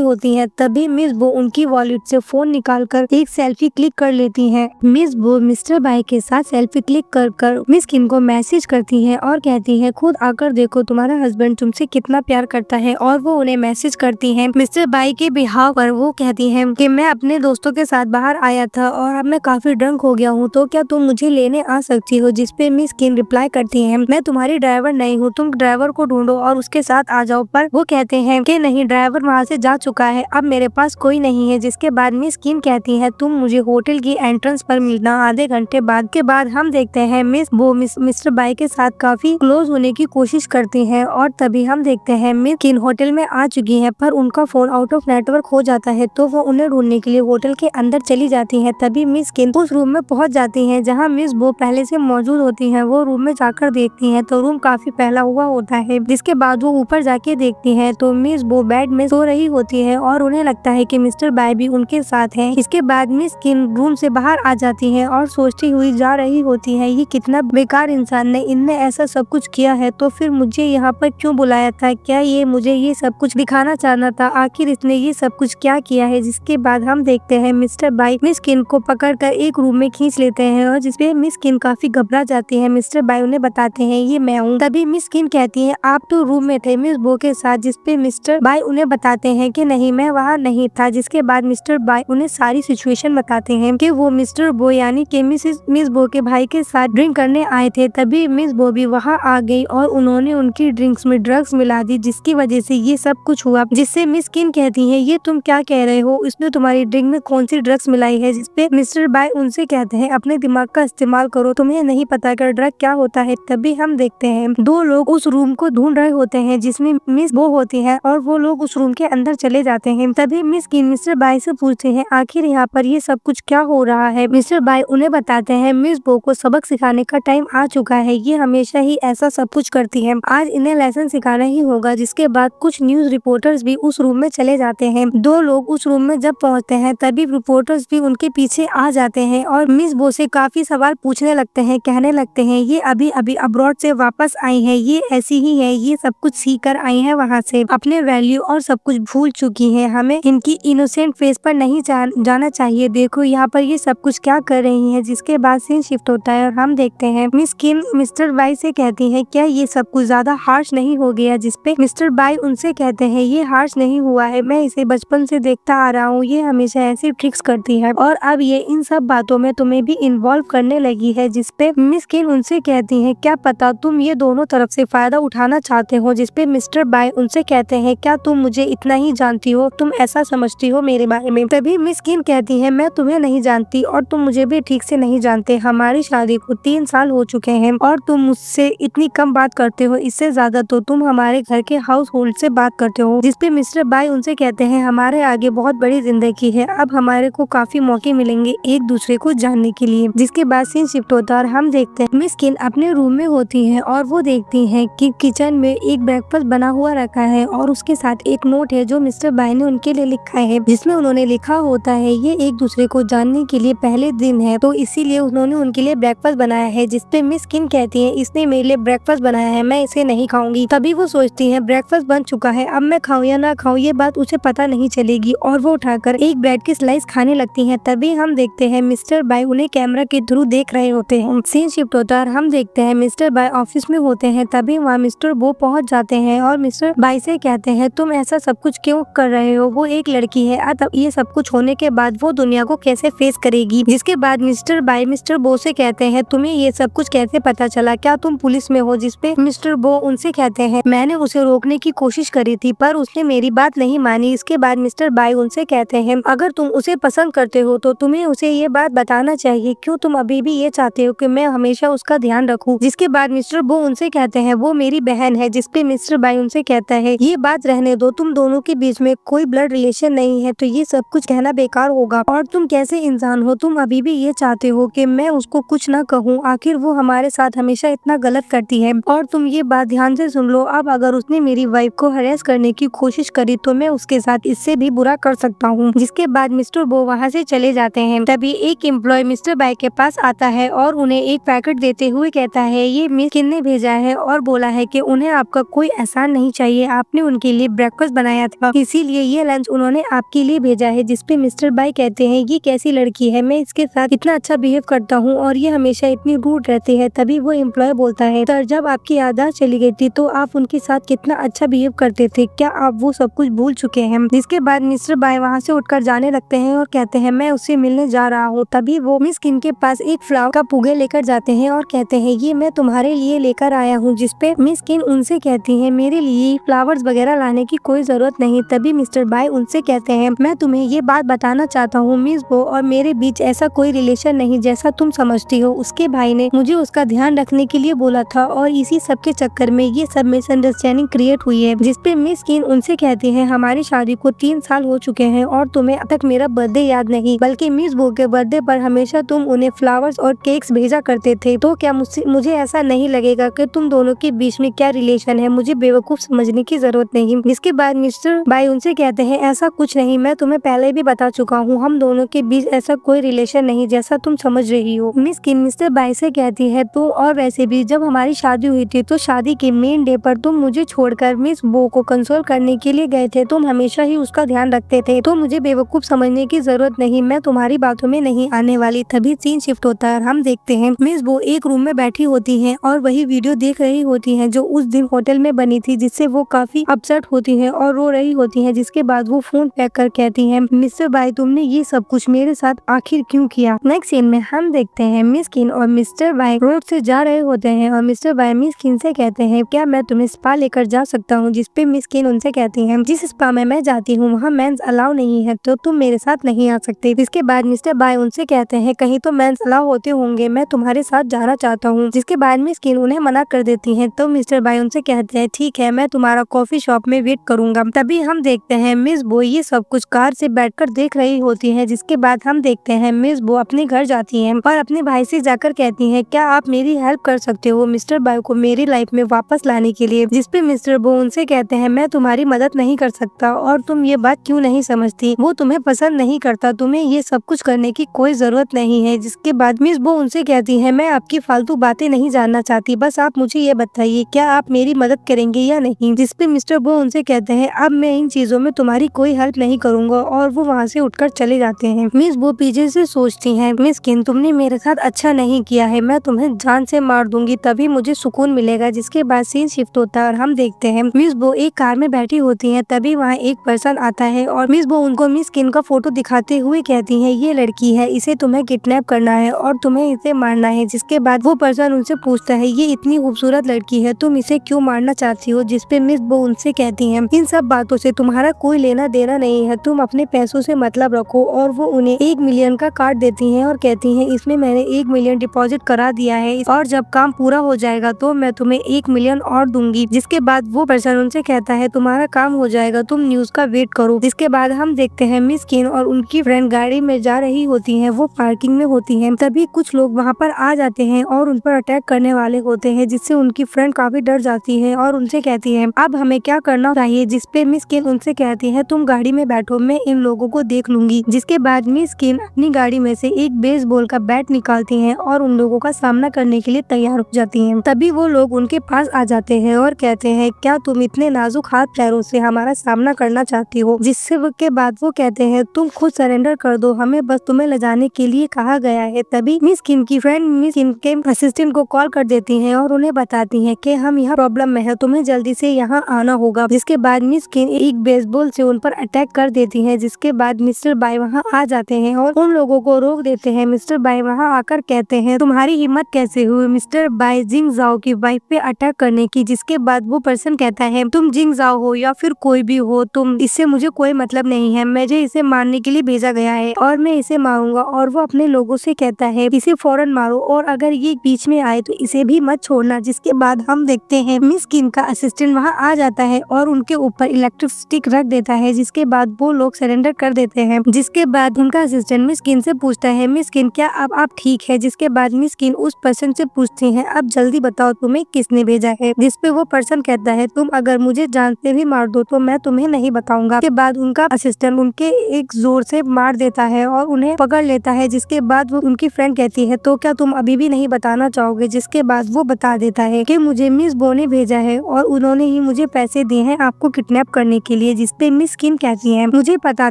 होती है। तभी मिस बो उनकी वॉलेट से फोन निकालकर एक सेल्फी क्लिक कर लेती है। मिस बो मिस्टर बाई के साथ सेल्फी क्लिक कर मिस किन को मैसेज करती है और कहती है खुद आकर देखो तुम्हारा हस्बैंड तुमसे कितना प्यार करता है। और वो उन्हें मैसेज करती है मिस्टर बाई के बिहाव पर। वो कहती है कि मैं अपने दोस्तों के साथ बाहर आया था और अब मैं काफी ड्रंक हो गया हूँ, तो क्या तुम मुझे लेने आ सकती हो। जिसपे मिस किन रिप्लाई करती है मैं तुम्हारी ड्राइवर नहीं हूँ, तुम ड्राइवर को ढूंढो और उसके साथ आ जाओ। पर वो कहते हैं कि नहीं, ड्राइवर वहाँ से जा चुका है, अब मेरे पास कोई नहीं है। जिसके बाद मिस किन कहती है तुम मुझे होटल की एंट्रेंस पर मिलना आधे घंटे बाद। के बाद हम देखते हैं मिस बो मिस्टर बाई के साथ काफी क्लोज होने की कोशिश करती है और तभी हम देखते हैं मिस किन होटल में आ चुकी है पर उनका फोन आउट ऑफ नेटवर्क हो जाता है, तो वो उन्हें ढूंढने के लिए होटल के अंदर चली जाती है। तभी मिस किन उस रूम में पहुंच जाती है जहां मिस बो पहले से मौजूद होती है। वो रूम में जाकर देखती है तो रूम काफी फैला हुआ होता है। जिसके बाद वो ऊपर जाके देखती है तो मिस बो बेड में सो रही होती है और उन्हें लगता है कि मिस्टर बाई भी उनके साथ है। इसके बाद मिस किन रूम से बाहर आ जाती है और सोचती हुई जा रही होती है ये कितना बेकार इंसान ने इनने ऐसा सब कुछ किया है, तो फिर मुझे यहाँ पर क्यों बुलाया था, क्या ये मुझे ये सब कुछ दिखाना चाहना था, आखिर इसने ये सब कुछ क्या किया है। जिसके बाद हम देखते हैं मिस्टर बाई मिस किन को पकड़कर एक रूम में खींच लेते हैं और जिसपे मिस किन काफी घबरा जाती है। मिस्टर बाई उन्हें बताते हैं ये मैं हूँ। तभी मिस किन कहती है आप तो रूम में थे मिस बो के साथ। जिसपे मिस्टर बाई उन्हें बताते हैं कि नहीं, मैं वहाँ नहीं था। जिसके बाद मिस्टर बाई उन्हें सारी सिचुएशन बताते हैं कि वो मिस्टर बो यानी कि मिस बो के भाई के साथ ड्रिंक करने आए थे। तभी मिस बो भी वहाँ आ गई और उन्होंने उनकी ड्रिंक्स में ड्रग्स मिला दी, जिसकी वजह से ये सब कुछ हुआ। जिससे मिस किन कहती है ये तुम क्या कह रहे हो, इसने तुम्हारी ड्रिंक में कौन सी ड्रग्स मिलाई है। जिसपे मिस्टर बाई उनसे कहते हैं अपने दिमाग का इस्तेमाल करो, तुम्हें नहीं पता कि ड्रग क्या होता है। तभी हम देखते हैं दो लोग उस रूम को ढूंढ रहे होते हैं जिसमें मिस बो होती है और वो लोग उस रूम के अंदर चले जाते हैं। तभी मिस किन मिस्टर बाई से पूछते हैं आखिर यहाँ पर ये सब कुछ क्या हो रहा है। मिस्टर बाई उन्हें बताते हैं मिस बो को सबक सिखाने का टाइम आ चुका है, ये हमेशा ही ऐसा सब कुछ करती है, आज इन्हें लेसन सिखाना ही होगा। जिसके बाद कुछ न्यूज रिपोर्टर्स भी उस रूम में चले जाते हैं। दो लोग उस रूम में जब पहुँचते हैं तभी रिपोर्टर्स भी उनके पीछे आ जाते हैं और मिस बो से काफी सवाल पूछने लगते हैं, कहने लगते हैं ये अभी अभी अब्रॉड से वापस आई है, ये ऐसी ही है, ये सब कुछ सीख कर आई है वहाँ से, अपने वैल्यू और सब कुछ भूल चुकी है, हमें इनकी इनोसेंट फेस पर नहीं जाना चाहिए, देखो यहाँ पर ये सब कुछ क्या कर रही है। जिसके बाद सीन शिफ्ट होता है और हम देखते हैं मिस किन मिस्टर बाई से कहती है क्या ये सब कुछ ज्यादा हार्श नहीं हो गया। जिसपे मिस्टर बाई उनसे कहते हैं ये हार्श नहीं हुआ है, मैं इसे बचपन से देखता आ रहा हूँ, ये हमेशा ऐसी ट्रिक्स करती है और अब ये इन सब बातों में तुम्हें भी इन्वॉल्व करने लगी है। जिसपे मिस किन उनसे कहती है क्या पता तुम ये दोनों तरफ से फायदा उठाना चाहते हो। जिसपे मिस्टर बाई उनसे कहते हैं क्या तुम मुझे इतना ही जानती हो, तुम ऐसा समझती हो मेरे बारे में। तभी मिस किन कहती है मैं तुम्हें नहीं जानती और तुम मुझे भी ठीक से नहीं जानते, हमारी शादी को 3 साल हो चुके हैं और तुम मुझसे इतनी कम बात करते हो, इससे ज्यादा तो तुम हमारे घर के हाउस होल्ड से बात करते हो। जिसपे मिस्टर बाई उनसे कहते हैं हमारे आगे बहुत बड़ी जिंदगी है, अब हमारे को काफी मौके मिलेंगे एक दूसरे को जानने के लिए। जिसके बाद सीन शिफ्ट होता है और हम देखते हैं मिस किन अपने रूम में होती है और वो देखती है कि किचन में एक ब्रेकफास्ट बना हुआ रखा है और उसके साथ एक नोट है जो मिस्टर बाई ने उनके लिए लिखा है, जिसमें उन्होंने लिखा होता है ये एक दूसरे को जानने के लिए पहले दिन है, तो इसीलिए उन्होंने उनके लिए ब्रेकफास्ट बनाया है। जिसपे मिस किन कहती है इसने मेरे लिए ब्रेकफास्ट बनाया है, मैं इसे नहीं खाऊंगी। तभी वो सोचती है ब्रेकफास्ट बन चुका है, अब मैं खाऊं या ना खाऊं ये बात उसे पता नहीं चलेगी और वो उठाकर एक ब्रेड की स्लाइस खाने लगती है। तभी हम देखते हैं मिस्टर बाई उन्हें कैमरा के थ्रू देख रहे होते हैं। सीन शिफ्ट होता है, हम देखते हैं मिस्टर बाई ऑफिस में होते हैं। तभी वहाँ मिस्टर बो पहुँच जाते हैं और मिस्टर बाई से कहते हैं तुम ऐसा सब कुछ क्यों कर रहे हो, वो एक लड़की है, अब ये सब कुछ होने के बाद वो दुनिया को कैसे फेस करेगी। जिसके बाद मिस्टर बाई मिस्टर बो से कहते हैं तुम्हें ये सब कुछ कैसे पता चला, क्या तुम पुलिस में हो। जिसपे मिस्टर बो उनसे कहते हैं मैंने उसे रोकने की कोशिश करी थी पर उसने मेरी बात नहीं मानी। इसके बाद मिस्टर बाई उनसे कहते हैं अगर तुम उसे पसंद करते हो तो तुम्हें उसे ये बात बताना चाहिए, क्यों तुम अभी भी ये चाहते हो कि मैं हमेशा उसका ध्यान रखूं। जिसके बाद मिस्टर बो उनसे कहते हैं वो मेरी बहन है। जिसपे मिस्टर बाई उनसे कहता है ये बात रहने दो, तुम दोनों के बीच में कोई ब्लड रिलेशन नहीं है, तो ये सब कुछ कहना बेकार होगा और तुम कैसे इंसान हो, तुम अभी भी ये चाहते हो कि मैं उसको कुछ ना कहूँ, आखिर वो हमारे साथ हमेशा इतना गलत करती है। और तुम ये बात ध्यान से सुन लो, अब अगर उसने मेरी वाइफ को हरेस करने की कोशिश करी तो मैं उसके साथ इससे भी बुरा कर सकता हूँ। जिसके बाद मिस्टर बो वहाँ से चले जाते हैं। तभी एक एम्प्लॉय मिस्टर बाई के पास आता है और उन्हें एक पैकेट देते हुए कहता है ये मिस किन ने भेजा है और बोला है कि उन्हें आपका कोई एहसान नहीं चाहिए, आपने उनके लिए ब्रेकफास्ट बनाया था, इसीलिए ये लंच उन्होंने आपके लिए भेजा है। जिसपे मिस्टर बाई कहते हैं ये कैसी लड़की है, मैं इसके साथ इतना अच्छा बिहेव करता हूँ और ये हमेशा इतनी रूड रहती है। तभी वो एम्प्लॉय बोलता है, सर जब आपकी याददाश्त चली गई थी तो आप उनके साथ कितना अच्छा बिहेव करते थे, क्या आप वो सब कुछ भूल चुके हैं। जिसके बाद मिस्टर बाई वहाँ से उठकर जाने लगते हैं और कहते हैं मैं उससे मिलने जा रहा हूँ। तभी वो मिस किन के पास एक फ्लावर का बुके लेकर जाते हैं और कहते हैं ये मैं तुम्हारे लिए लेकर आया हूँ। जिसपे मिस किन उनसे कहती है मेरे लिए फ्लावर्स वगैरह लाने की कोई जरूरत नहीं। तभी मिस्टर बाई उनसे कहते हैं मैं तुम्हें ये बात बताना चाहता हूँ मिस बो और मेरे बीच ऐसा कोई रिलेशन नहीं जैसा तुम समझती हो। उसके भाई ने मुझे उसका ध्यान रखने के लिए बोला था और इसी सब के चक्कर में ये सब मिसअंडरस्टैंडिंग क्रिएट हुई है। जिसपे मिस किन उनसे कहती है हमारी शादी को 3 साल हो चुके हैं और तुम्हें अब तक मेरा बर्थडे याद नहीं, बल्कि मिस बो के बर्थडे पर हमेशा तुम उन्हें फ्लावर्स और केक्स भेजा करते थे। तो क्या मुझे ऐसा नहीं लगेगा कि तुम दोनों के बीच में क्या रिलेशन है, मुझे बेवकूफ समझने की जरूरत नहीं। जिसके बाद मिस्टर बाई उनसे कहते हैं ऐसा कुछ नहीं, मैं तुम्हें पहले भी बता चुका हूँ, हम दोनों के बीच ऐसा कोई रिलेशन नहीं जैसा तुम समझ रही हो। मिस किन मिस्टर बाई से कहती है तो और वैसे भी जब हमारी शादी हुई थी तो शादी के मेन डे पर तुम मुझे छोड़कर मिस बो को कंसोल करने के लिए गए थे, तुम हमेशा ही उसका ध्यान रखते थे, तो मुझे बेवकूफ समझने की जरूरत नहीं, मैं तुम्हारी बातों में नहीं आने वाली। तभी सीन शिफ्ट होता है और हम देखते हैं मिस बो एक रूम में बैठी होती है और वही वीडियो देख रही होती है जो उस दिन होटल में बनी थी, जिससे वो काफी अपसेट होती है और रो रही होती है। जिसके बाद वो फोन पैक कर कहती है मिस्टर बाई तुमने ये सब कुछ मेरे साथ आखिर क्यों किया। नेक्स्ट सीन में हम देखते हैं मिस किन और मिस्टर बाई रोड से जा रहे होते हैं और मिस्टर बाई मिस किन से कहते हैं क्या मैं तुम्हें स्पा लेकर जा सकता हूँ। जिसपे मिस किन उनसे कहती है जिस स्पा में मैं जाती हूँ वहाँ मेंस अलाउ नहीं है तो तुम मेरे साथ नहीं आ सकते। जिसके बाद मिस्टर बाई उनसे कहते हैं कहीं तो मेंस अलाउ होते होंगे, मैं तुम्हारे साथ जाना चाहता हूँ। जिसके बाद मिस किन उन्हें मना कर देती है तो मिस्टर बाई उनसे कहते हैं ठीक है मैं तुम्हारा कॉफी शॉप में वेट करूंगा। तभी हम देखते हैं मिस बो ये सब कुछ कार से बैठकर देख रही होती है। जिसके बाद हम देखते हैं मिस बो अपने घर जाती है और अपने भाई से जाकर कहती है क्या आप मेरी हेल्प कर सकते हो मिस्टर बाई को मेरी लाइफ में वापस लाने के लिए। जिसपे मिस्टर बो उनसे कहते हैं मैं तुम्हारी मदद नहीं कर सकता और तुम ये बात क्यों नहीं समझती, वो तुम्हें पसंद नहीं करता, तुम्हें ये सब कुछ करने की कोई जरूरत नहीं है। जिसके बाद मिस बो उनसे कहती है मैं आपकी फालतू बातें नहीं जानना चाहती, बस आप मुझे ये बताइए क्या आप मेरी मदद करेंगे या नहीं। जिसपे मिस्टर बो उनसे कहते हैं अब मैं इन चीजों में तुम्हारी कोई हेल्प नहीं करूंगा और वो वहाँ से उठकर चले जाते हैं। मिस बो पीछे से सोचती है मिस किन तुमने मेरे साथ अच्छा नहीं किया है, मैं तुम्हें जान से मार दूंगी तभी मुझे सुकून मिलेगा। जिसके बाद सीन शिफ्ट होता है और हम देखते हैं मिस बो एक कार में बैठी होती है। तभी वहाँ एक पर्सन आता है और मिस बो उनको मिस किन का फोटो दिखाते हुए कहती है ये लड़की है, इसे तुम्हें किडनैप करना है और तुम्हें इसे मारना है। जिसके बाद वो पर्सन उनसे पूछता है ये इतनी खूबसूरत लड़की है तुम इसे क्यों मारना चाहती हो। जिसपे मिस बो उनसे कहती है इन सब बातों से तुम्हारा कोई लेना देना नहीं है, तुम अपने पैसों से मतलब रखो। और वो उन्हें 1 मिलियन का कार्ड देती है और कहती है इसमें मैंने 1 मिलियन डिपॉजिट करा दिया है और जब काम पूरा हो जाएगा तो मैं तुम्हें 1 मिलियन और दूंगी। जिसके बाद वो पर्सन उनसे कहता है तुम्हारा काम हो जाएगा, तुम न्यूज का वेट करो। जिसके बाद हम देखते हैं मिस किन और उनकी फ्रेंड गाड़ी में जा रही होती है, वो पार्किंग में होती है। तभी कुछ लोग वहाँ पर आ जाते हैं और उन पर अटैक करने वाले होते हैं, जिससे उनकी फ्रेंड काफी डर जाती है और उनसे कहती है अब हमें क्या करना चाहिए। जिसपे मिस किन उनसे कहती है तुम गाड़ी में बैठो, मैं इन लोगों को देख लूंगी। जिसके बाद मिस किन अपनी गाड़ी में से एक बेसबॉल का बैट निकालती हैं और उन लोगों का सामना करने के लिए तैयार हो जाती हैं। तभी वो लोग उनके पास आ जाते हैं और कहते हैं क्या तुम इतने नाजुक हाथ पैरों से हमारा सामना करना चाहती हो। जिससे के बाद वो कहते हैं तुम खुद सरेंडर कर दो, हमें बस तुम्हें ले जाने के लिए कहा गया है। तभी मिस किन की फ्रेंड मिस किन के असिस्टेंट को कॉल कर देती हैं और उन्हें बताती हैं कि हम यहाँ प्रॉब्लम में है, तुम्हें जल्दी से यहाँ आना होगा। जिसके बाद मिस किन एक बेसबॉल से उन पर अटैक कर देती है। जिसके बाद मिस्टर बाई वहाँ आ जाते हैं और उन लोगों को रोक देते हैं। मिस्टर बाई वहाँ आकर कहते हैं तुम्हारी हिम्मत कैसे हुई मिस्टर बाई जिंग जाओ की वाइफ पे अटैक करने की। जिसके बाद वो पर्सन कहता है तुम जिंग जाओ हो या फिर कोई भी हो, तुम इससे मुझे कोई मतलब नहीं है, मुझे इसे मारने के लिए भेजा गया है और मैं इसे मारूंगा। और वो अपने लोगों से कहता है इसे फौरन मारो और अगर ये बीच में आए तो इसे भी मत छोड़ना। जिसके बाद हम देखते हैं मिस किन का असिस्टेंट वहाँ आ जाता है और उनके ऊपर इलेक्ट्रिक स्टिक रख देता है। जिसके बाद वो लोग सरेंडर कर देते हैं। जिसके बाद उनका असिस्टेंट मिस किन से पूछता है मिस किन क्या अब आप ठीक है। जिसके बाद मिस किन उस पर्सन से पूछती है अब जल्दी बताओ तुम्हें किसने भेजा है। जिसपे वो पर्सन कहता है तुम अगर मुझे जान से भी मार दो तो मैं तुम्हें नहीं बताऊंगा। के बाद उनका असिस्टेंट उनके एक जोर से मार देता है और उन्हें पकड़ लेता है। जिसके बाद वो उनकी फ्रेंड कहती है तो क्या तुम अभी भी नहीं बताना चाहोगे। जिसके बाद वो बता देता है कि मुझे मुझे मिस बो ने भेजा है और उन्होंने ही मुझे पैसे दिए हैं आपको किडनैप करने के लिए। जिसपे मिस किन कहती है मुझे पता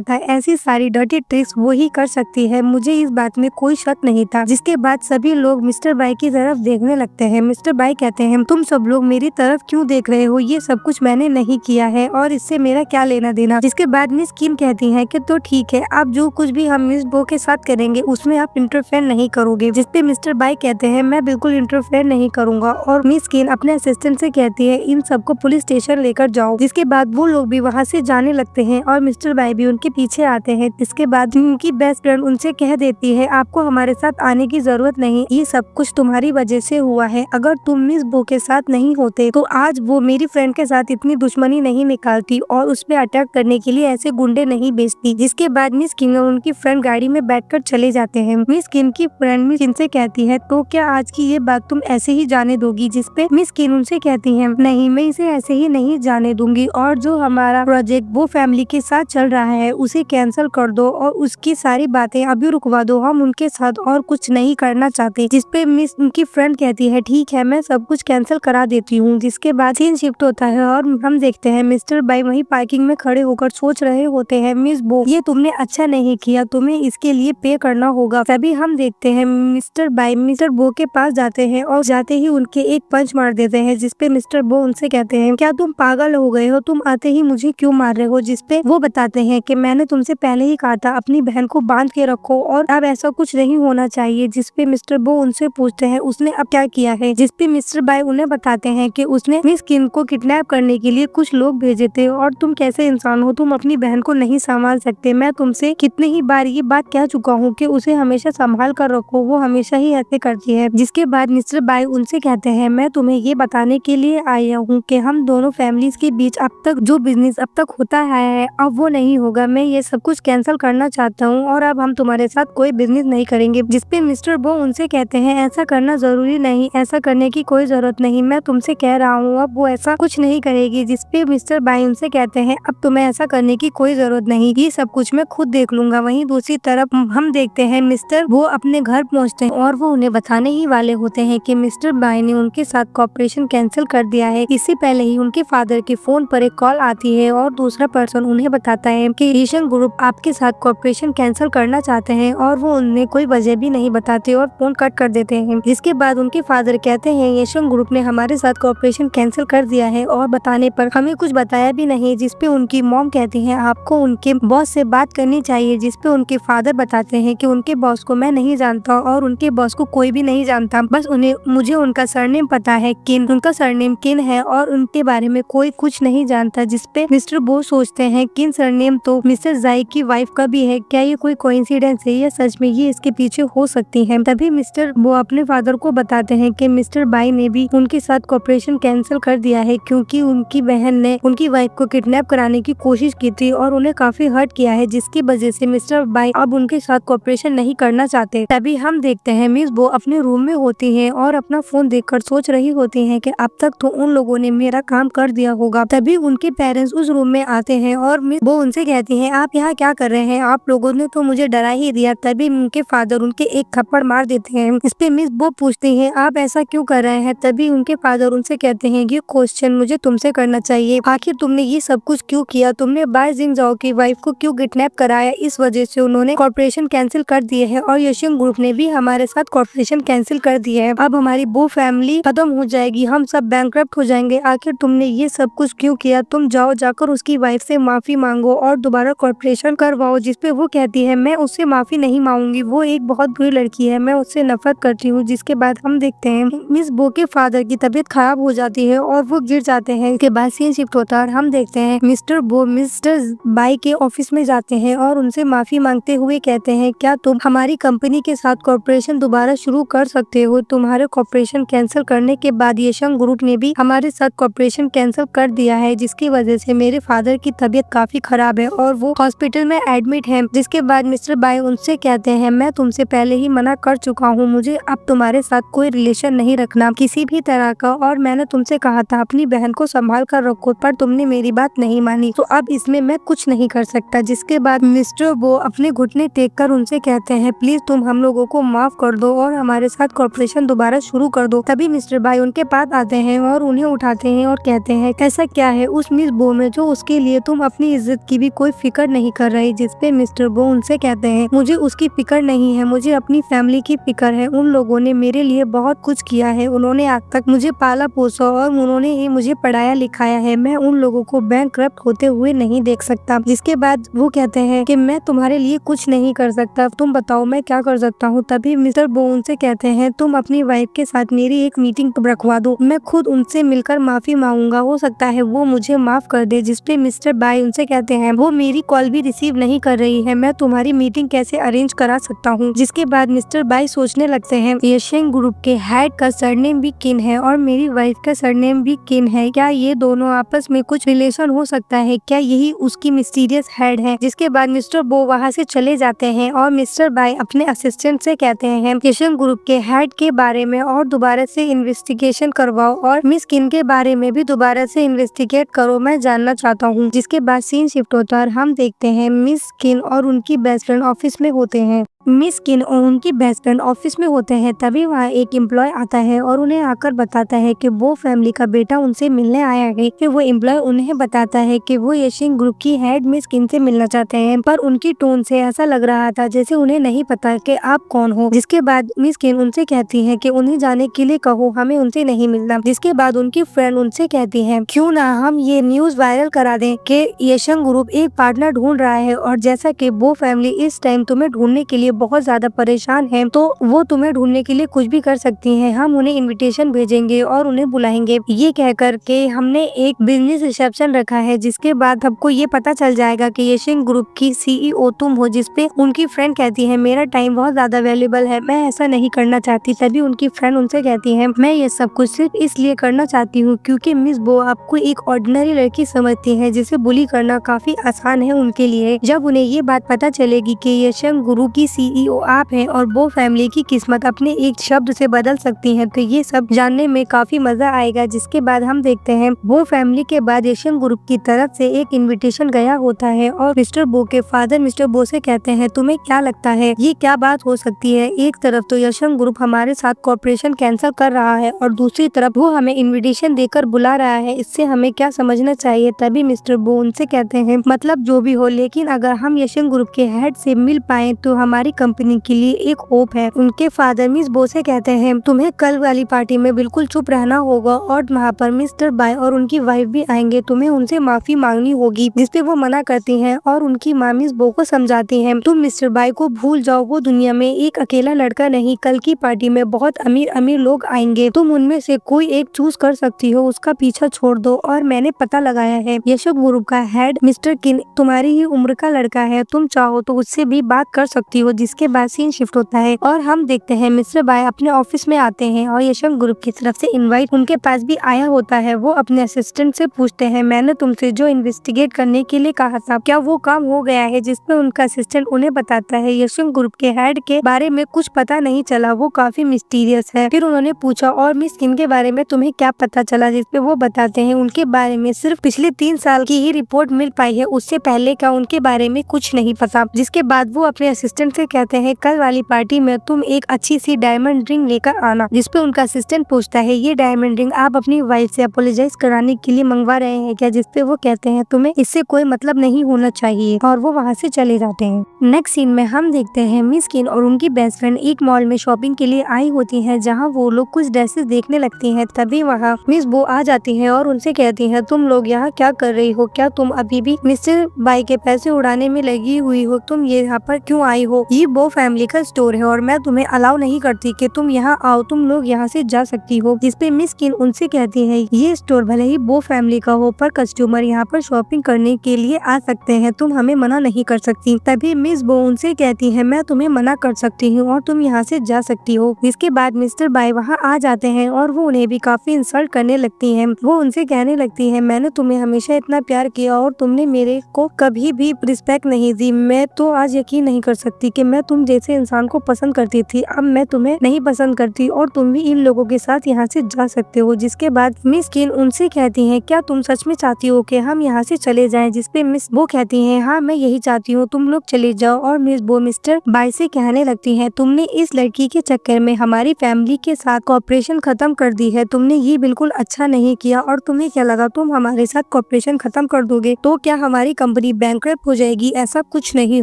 था ऐसी सारी डर्टी ट्रिक्स वो ही कर सकती है, मुझे इस बात में कोई शक नहीं था। जिसके बाद सभी लोग मिस्टर बाई की तरफ देखने लगते हैं। मिस्टर बाई कहते हैं तुम सब लोग मेरी तरफ क्यों देख रहे हो, ये सब कुछ मैंने नहीं किया है और इससे मेरा क्या लेना देना। जिसके बाद मिस किन कहती है कि तो ठीक है, आप जो कुछ भी हम मिस बो के साथ करेंगे उसमें आप इंटरफेयर नहीं करोगे। जिसपे मिस्टर बाई कहते हैं मैं बिल्कुल इंटरफेयर नहीं करूंगा और मिस किन अपने असिस्टेंट से कहती है इन सबको पुलिस स्टेशन लेकर जाओ। जिसके बाद वो लोग भी वहाँ से जाने लगते हैं और मिस्टर बाई भी उनके पीछे आते हैं। जिसके बाद उनकी बेस्ट फ्रेंड उनसे कह देती है आपको हमारे साथ आने की जरूरत नहीं, ये सब कुछ तुम्हारी वजह से हुआ है। अगर तुम मिस बो के साथ नहीं होते तो आज वो मेरी फ्रेंड के साथ इतनी दुश्मनी नहीं निकालती और उस पे अटैक करने के लिए ऐसे गुंडे नहीं भेजती। जिसके बाद मिस किन और उनकी फ्रेंड गाड़ी में बैठकर चले जाते हैं। मिस किन की फ्रेंड मिस किन से कहती है तो क्या आज की ये बात तुम ऐसे ही जाने दोगी। जिसपे मिस किन उनसे कहती है नहीं, मैं इसे ऐसे ही नहीं जाने दूंगी और जो हमारा प्रोजेक्ट वो फैमिली के साथ चल रहा है उसे कैंसिल कर दो और उसकी सारी बातें अभी रुकवा दो, हम उनके साथ और कुछ नहीं करना चाहते। जिसपे मिस उनकी फ्रेंड कहती है ठीक है, मैं सब कुछ कैंसिल करा देती हूँ। जिसके बाद सीन शिफ्ट होता है और हम देखते हैं मिस्टर बाई वहीं पार्किंग में खड़े होकर सोच रहे होते हैं मिस बो ये तुमने अच्छा नहीं किया, तुम्हें इसके लिए पे करना होगा। तभी हम देखते हैं मिस्टर बाई मिस्टर बो के पास जाते हैं और जाते ही उनके एक पंच मार देते हैं। जिसपे मिस्टर बो उनसे कहते हैं क्या तुम पागल हो गए हो, तुम आते ही मुझे क्यों मार रहे हो। जिसपे वो बताते हैं कि मैंने तुमसे पहले ही कहा था अपनी बहन को बांध के रखो और अब ऐसा कुछ नहीं होना चाहिए। जिसपे मिस्टर बो उनसे पूछते हैं उसने अब क्या किया है। जिसपे मिस्टर बाई उन्हें बताते हैं कि उसने मिस किन को किडनैप करने के लिए कुछ लोग भेजे थे और तुम कैसे इंसान हो, तुम अपनी बहन को नहीं संभाल सकते। मैं तुमसे कितने ही बार ये बात कह चुका हूँ कि उसे हमेशा संभाल कर रखो, वो हमेशा ही ऐसे करती है। जिसके बाद मिस्टर बाई उनसे कहते हैं मैं तुम्हें ये बताने के लिए आया हूँ कि हम दोनों फैमिलीज के बीच अब तक जो बिजनेस अब तक होता है अब वो नहीं होगा। मैं ये सब कुछ कैंसिल करना चाहता हूँ और अब हम तुम्हारे साथ कोई बिजनेस नहीं करेंगे। जिसपे मिस्टर बो उनसे कहते हैं ऐसा करना जरूरी नहीं, ऐसा करने की कोई जरूरत नहीं, मैं तुमसे कह रहा हूँ अब वो ऐसा कुछ नहीं करेगी। जिसपे मिस्टर बाई उनसे कहते हैं अब तुम्हें ऐसा करने की कोई जरूरत नहीं, ये सब कुछ मैं खुद देख लूंगा। वहीं दूसरी तरफ हम देखते हैं मिस्टर वो अपने घर पहुँचते हैं और वो उन्हें बताने ही वाले होते हैं कि मिस्टर बाई ने उनके साथ कॉर्पोरेशन कैंसिल कर दिया है। इससे पहले ही उनके फादर के फोन पर एक कॉल आती है और दूसरा पर्सन उन्हें बताता है कि एशियन ग्रुप आपके साथ कॉर्पोरेशन कैंसिल करना चाहते हैं और वो उन्हें कोई वजह भी नहीं बताते और फोन कट कर देते हैं। जिसके बाद उनके फादर कहते हैं एशियन ग्रुप ने हमारे साथ कॉर्पोरेशन कैंसिल कर दिया है और बताने पर हमें कुछ बताया भी नहीं। जिसपे उनकी मॉम कहती है आपको उनके बॉस से बात करनी चाहिए। जिसपे उनके फादर बताते हैं कि उनके बॉस को मैं नहीं जानता और उनके बॉस को कोई भी नहीं जानता, बस मुझे उनका सरनेम पता है किन, उनका सरनेम किन है और उनके बारे में कोई कुछ नहीं जानता। जिसपे मिस्टर बो सोचते हैं किन सरनेम तो मिस्टर जाई की वाइफ का भी है, क्या ये कोई कोइंसिडेंस है या सच में ये इसके पीछे हो सकती है। तभी मिस्टर बो अपने फादर को बताते हैं कि मिस्टर बाई ने भी उनके साथ कॉर्पोरेशन कैंसिल कर दिया है क्योंकि उनकी बहन ने उनकी वाइफ को किडनैप कराने की कोशिश की थी और उन्हें काफी हर्ट किया है, जिसकी वजह से मिस्टर बाई अब उनके साथ कॉर्पोरेशन नहीं करना चाहते। तभी हम देखते हैं मिस बो अपने रूम में होती है और अपना फोन देखकर सोच रही होती है कि अब तक तो उन लोगों ने मेरा काम कर दिया होगा। तभी उनके पेरेंट्स उस रूम में आते हैं और मिस बो उनसे कहती हैं आप यहाँ क्या कर रहे हैं, आप लोगों ने तो मुझे डरा ही दिया। तभी उनके फादर उनके एक थप्पड़ मार देते हैं। इस पे मिस बो पूछती हैं आप ऐसा क्यों कर रहे हैं। तभी उनके फादर उनसे कहते हैं ये क्वेश्चन मुझे तुमसे करना चाहिए, आखिर तुमने ये सब कुछ क्यों किया, तुमने बाई जिंगजाओ की वाइफ को क्यों किडनैप कराया, इस वजह से उन्होंने कॉर्पोरेशन कैंसिल कर दिए है और एशियन ग्रुप ने भी हमारे साथ कॉर्पोरेशन कैंसिल कर दिया है। अब हमारी बो फैमिली खत्म हो जाएगी, हम सब बैंकरप्ट हो जाएंगे। आखिर तुमने ये सब कुछ क्यों किया, तुम जाओ जाकर उसकी वाइफ से माफी मांगो और दोबारा कॉर्पोरेशन करवाओ। जिसपे वो कहती है मैं उससे माफी नहीं मांगूंगी, वो एक बहुत बुरी लड़की है, मैं उससे नफरत करती हूँ। जिसके बाद हम देखते हैं मिस बो के फादर की तबीयत खराब हो जाती है और वो गिर जाते हैं। इसके बाद सीन शिफ्ट होता है और हम देखते हैं मिस्टर बो मिस्टर बाई के ऑफिस में जाते हैं और उनसे माफी मांगते हुए कहते हैं क्या तुम हमारी कंपनी के साथ कॉर्पोरेशन दोबारा शुरू कर सकते हो, तुम्हारे कॉर्पोरेशन कैंसिल करने के बाद एशियन ग्रुप ने भी हमारे साथ कॉर्पोरेशन कैंसिल कर दिया है, जिसकी वजह से मेरे फादर की तबीयत काफी खराब है और वो हॉस्पिटल में एडमिट है। जिसके बाद मिस्टर बाई उनसे कहते हैं मैं तुमसे पहले ही मना कर चुका हूँ, मुझे अब तुम्हारे साथ कोई रिलेशन नहीं रखना किसी भी तरह का, और मैंने तुमसे कहा था अपनी बहन को संभाल कर रखो पर तुमने मेरी बात नहीं मानी, तो अब इसमें मैं कुछ नहीं कर सकता। जिसके बाद मिस्टर बो अपने घुटने टेक कर उनसे कहते हैं प्लीज तुम हम लोगों को माफ कर दो और हमारे साथ कॉर्पोरेशन दोबारा शुरू कर दो। तभी मिस्टर बाई उनके उनके पास आते हैं और उन्हें उठाते हैं और कहते हैं ऐसा क्या है उस मिस बो में जो उसके लिए तुम अपनी इज्जत की भी कोई फिक्र नहीं कर रही। जिसपे मिस्टर बो उनसे कहते हैं मुझे उसकी फिक्र नहीं है, मुझे अपनी फैमिली की फिक्र है। उन लोगों ने मेरे लिए बहुत कुछ किया है, उन्होंने आज तक मुझे पाला पोसा और उन्होंने ही मुझे पढ़ाया लिखाया है। मैं उन लोगों को बैंकक्रप्ट होते हुए नहीं देख सकता। जिसके बाद वो कहते हैं कि मैं तुम्हारे लिए कुछ नहीं कर सकता, तुम बताओ मैं क्या कर सकता हूँ। तभी मिस्टर बो उनसे कहते हैं तुम अपनी वाइफ के साथ मेरी एक मीटिंग रखवा दो, मैं खुद उनसे मिलकर माफी मांगूंगा, हो सकता है वो मुझे माफ कर दे। जिसपे मिस्टर बाई उनसे कहते हैं वो मेरी कॉल भी रिसीव नहीं कर रही है, मैं तुम्हारी मीटिंग कैसे अरेंज करा सकता हूँ। जिसके बाद मिस्टर बाई सोचने लगते हैं येशेंग ग्रुप के हेड का सरनेम भी किन है और मेरी वाइफ का सरनेम भी किन है, क्या ये दोनों आपस में कुछ रिलेशन हो सकता है, क्या यही उसकी मिस्टीरियस हेड है। जिसके बाद मिस्टर बो वहाँ से चले जाते हैं और मिस्टर बाई अपने असिस्टेंट से कहते हैं येशेंग ग्रुप के हेड के बारे में और दोबारा से इन्वेस्टिगेशन करवाओ और मिस किन के बारे में भी दोबारा से इन्वेस्टिगेट करो, मैं जानना चाहता हूँ। जिसके बाद सीन शिफ्ट होता है और हम देखते हैं मिस किन और उनकी बेस्ट फ्रेंड ऑफिस में होते हैं। मिस किन और उनकी बेस्ट फ्रेंड ऑफिस में होते हैं, तभी वहाँ एक एम्प्लॉय आता है और उन्हें आकर बताता है कि वो फैमिली का बेटा उनसे मिलने आया है। फिर वो एम्प्लॉय उन्हें बताता है कि वो येशेंग ग्रुप की हेड मिस किन से मिलना चाहते हैं, पर उनकी टोन से ऐसा लग रहा था जैसे उन्हें नहीं पता कि आप कौन हो। जिसके बाद मिस किन उनसे कहती है कि उन्हें जाने के लिए कहो, हमें उनसे नहीं मिलना। जिसके बाद उनकी फ्रेंड उनसे कहती है क्यों ना हम ये न्यूज वायरल करा दें कि येशेंग ग्रुप एक पार्टनर ढूंढ रहा है और जैसा कि वो फैमिली इस टाइम तुम्हें ढूंढने के लिए बहुत ज्यादा परेशान है तो वो तुम्हें ढूंढने के लिए कुछ भी कर सकती हैं, हम उन्हें इनविटेशन भेजेंगे और उन्हें बुलाएंगे। ये कहकर के हमने एक बिजनेस रिसेप्शन रखा है, जिसके बाद सबको ये पता चल जाएगा कि येशेंग ग्रुप की सीईओ तुम हो। जिसपे उनकी फ्रेंड कहती है मेरा टाइम बहुत ज्यादा वैल्यूएबल है, मैं ऐसा नहीं करना चाहती। तभी उनकी फ्रेंड उनसे कहती है मैं ये सब कुछ सिर्फ इसलिए करना चाहती हूँ क्योंकि मिस बो आपको एक ऑर्डिनरी लड़की समझती है जिसे बुली करना काफी आसान है उनके लिए। जब उन्हें ये बात पता चलेगी कि येशेंग ग्रुप की सीईओ आप हैं और वो फैमिली की किस्मत अपने एक शब्द से बदल सकती है, तो ये सब जानने में काफी मजा आएगा। जिसके बाद हम देखते हैं वो फैमिली के बाद येशेंग ग्रुप की तरफ से एक इनविटेशन गया होता है और मिस्टर बो के फादर मिस्टर बो से कहते हैं तुम्हें क्या लगता है ये क्या बात हो सकती है। एक तरफ तो येशेंग ग्रुप हमारे साथ कॉर्पोरेशन कैंसिल कर रहा है और दूसरी तरफ वो हमें इनविटेशन देकर बुला रहा है, इससे हमें क्या समझना चाहिए। तभी मिस्टर बो उनसे कहते हैं मतलब जो भी हो, लेकिन अगर हम येशेंग ग्रुप के हेड से मिल पाए तो हमारी कंपनी के लिए एक होप है। उनके फादर मिस बो से कहते हैं तुम्हें कल वाली पार्टी में बिल्कुल चुप रहना होगा और वहाँ पर मिस्टर बाय और उनकी वाइफ भी आएंगे, तुम्हें उनसे माफी मांगनी होगी। जिसपे वो मना करती हैं और उनकी माँ मिस बो को समझाती हैं तुम मिस्टर बाय को भूल जाओ, वो दुनिया में एक अकेला लड़का नहीं, कल की पार्टी में बहुत अमीर अमीर लोग आएंगे, तुम उनमें से कोई एक चूज कर सकती हो, उसका पीछा छोड़ दो। और मैंने पता लगाया है येशेंग ग्रुप का हेड मिस्टर किन तुम्हारी ही उम्र का लड़का है, तुम चाहो तो उससे भी बात कर सकती हो। जिसके बाद सीन शिफ्ट होता है और हम देखते हैं मिस्टर बाय अपने ऑफिस में आते हैं और येशेंग ग्रुप की तरफ से इनवाइट उनके पास भी आया होता है। वो अपने असिस्टेंट से पूछते हैं मैंने तुमसे जो इन्वेस्टिगेट करने के लिए कहा था क्या वो काम हो गया है। जिसमें उनका असिस्टेंट उन्हें बताता है येशेंग ग्रुप के हेड के बारे में कुछ पता नहीं चला, वो काफी मिस्टीरियस है। फिर उन्होंने पूछा और मिस किन के बारे में तुम्हें क्या पता चला। जिसपे वो बताते हैं उनके बारे में सिर्फ पिछले 3 साल की ही रिपोर्ट मिल पाई है, उससे पहले का उनके बारे में कुछ नहीं पता। जिसके बाद वो अपने असिस्टेंट से कहते हैं कल वाली पार्टी में तुम एक अच्छी सी डायमंड रिंग लेकर आना। जिसपे उनका असिस्टेंट पूछता है ये डायमंड रिंग आप अपनी वाइफ से अपोलोजाइज कराने के लिए मंगवा रहे हैं क्या। जिसपे वो कहते हैं तुम्हें इससे कोई मतलब नहीं होना चाहिए और वो वहाँ से चले जाते हैं। नेक्स्ट सीन में हम देखते हैं मिस किन और उनकी बेस्ट फ्रेंड एक मॉल में शॉपिंग के लिए आई होती है जहाँ वो लोग कुछ ड्रेसेस देखने लगती हैं। तभी वहाँ मिस बो आ जाती है और उनसे कहती है तुम लोग यहाँ क्या कर रही हो, क्या तुम अभी भी मिस्टर बाई के पैसे उड़ाने में लगी हुई हो, तुम ये यहाँ पर क्यों आई हो, ये बो फैमिली का स्टोर है और मैं तुम्हें अलाउ नहीं करती कि तुम यहाँ आओ, तुम लोग यहाँ से जा सकती हो। जिसपे मिस किन उनसे कहती है ये स्टोर भले ही बो फैमिली का हो पर कस्टमर यहाँ पर शॉपिंग करने के लिए आ सकते हैं, तुम हमें मना नहीं कर सकती। तभी मिस बो उनसे कहती है मैं तुम्हें मना कर सकती हूँ और तुम यहाँ से जा सकती हो। जिसके बाद मिस्टर बाई वहाँ आ जाते हैं और वो उन्हें भी काफी इंसल्ट करने लगती है। वो उनसे कहने लगती है मैंने तुम्हें हमेशा इतना प्यार किया और तुमने मेरे को कभी भी रिस्पेक्ट नहीं दी, मैं तो आज यकीन नहीं कर सकती कि मैं तुम जैसे इंसान को पसंद करती थी, अब मैं तुम्हें नहीं पसंद करती और तुम भी इन लोगों के साथ यहाँ से जा सकते हो। जिसके बाद मिस किन उनसे कहती है क्या तुम सच में चाहती हो कि हम यहाँ से चले जाएं। जिसपे मिस वो कहती है हाँ मैं यही चाहती हूँ, तुम लोग चले जाओ और मिस बो मिस्टर बाई से कहने लगती है, तुमने इस लड़की के चक्कर में हमारी फैमिली के साथ कॉपरेशन खत्म कर दी है, तुमने ये बिल्कुल अच्छा नहीं किया। और तुम्हें क्या लगा तुम हमारे साथ कॉपरेशन खत्म कर दोगे तो क्या हमारी कंपनी बैंकरप्ट हो जाएगी? ऐसा कुछ नहीं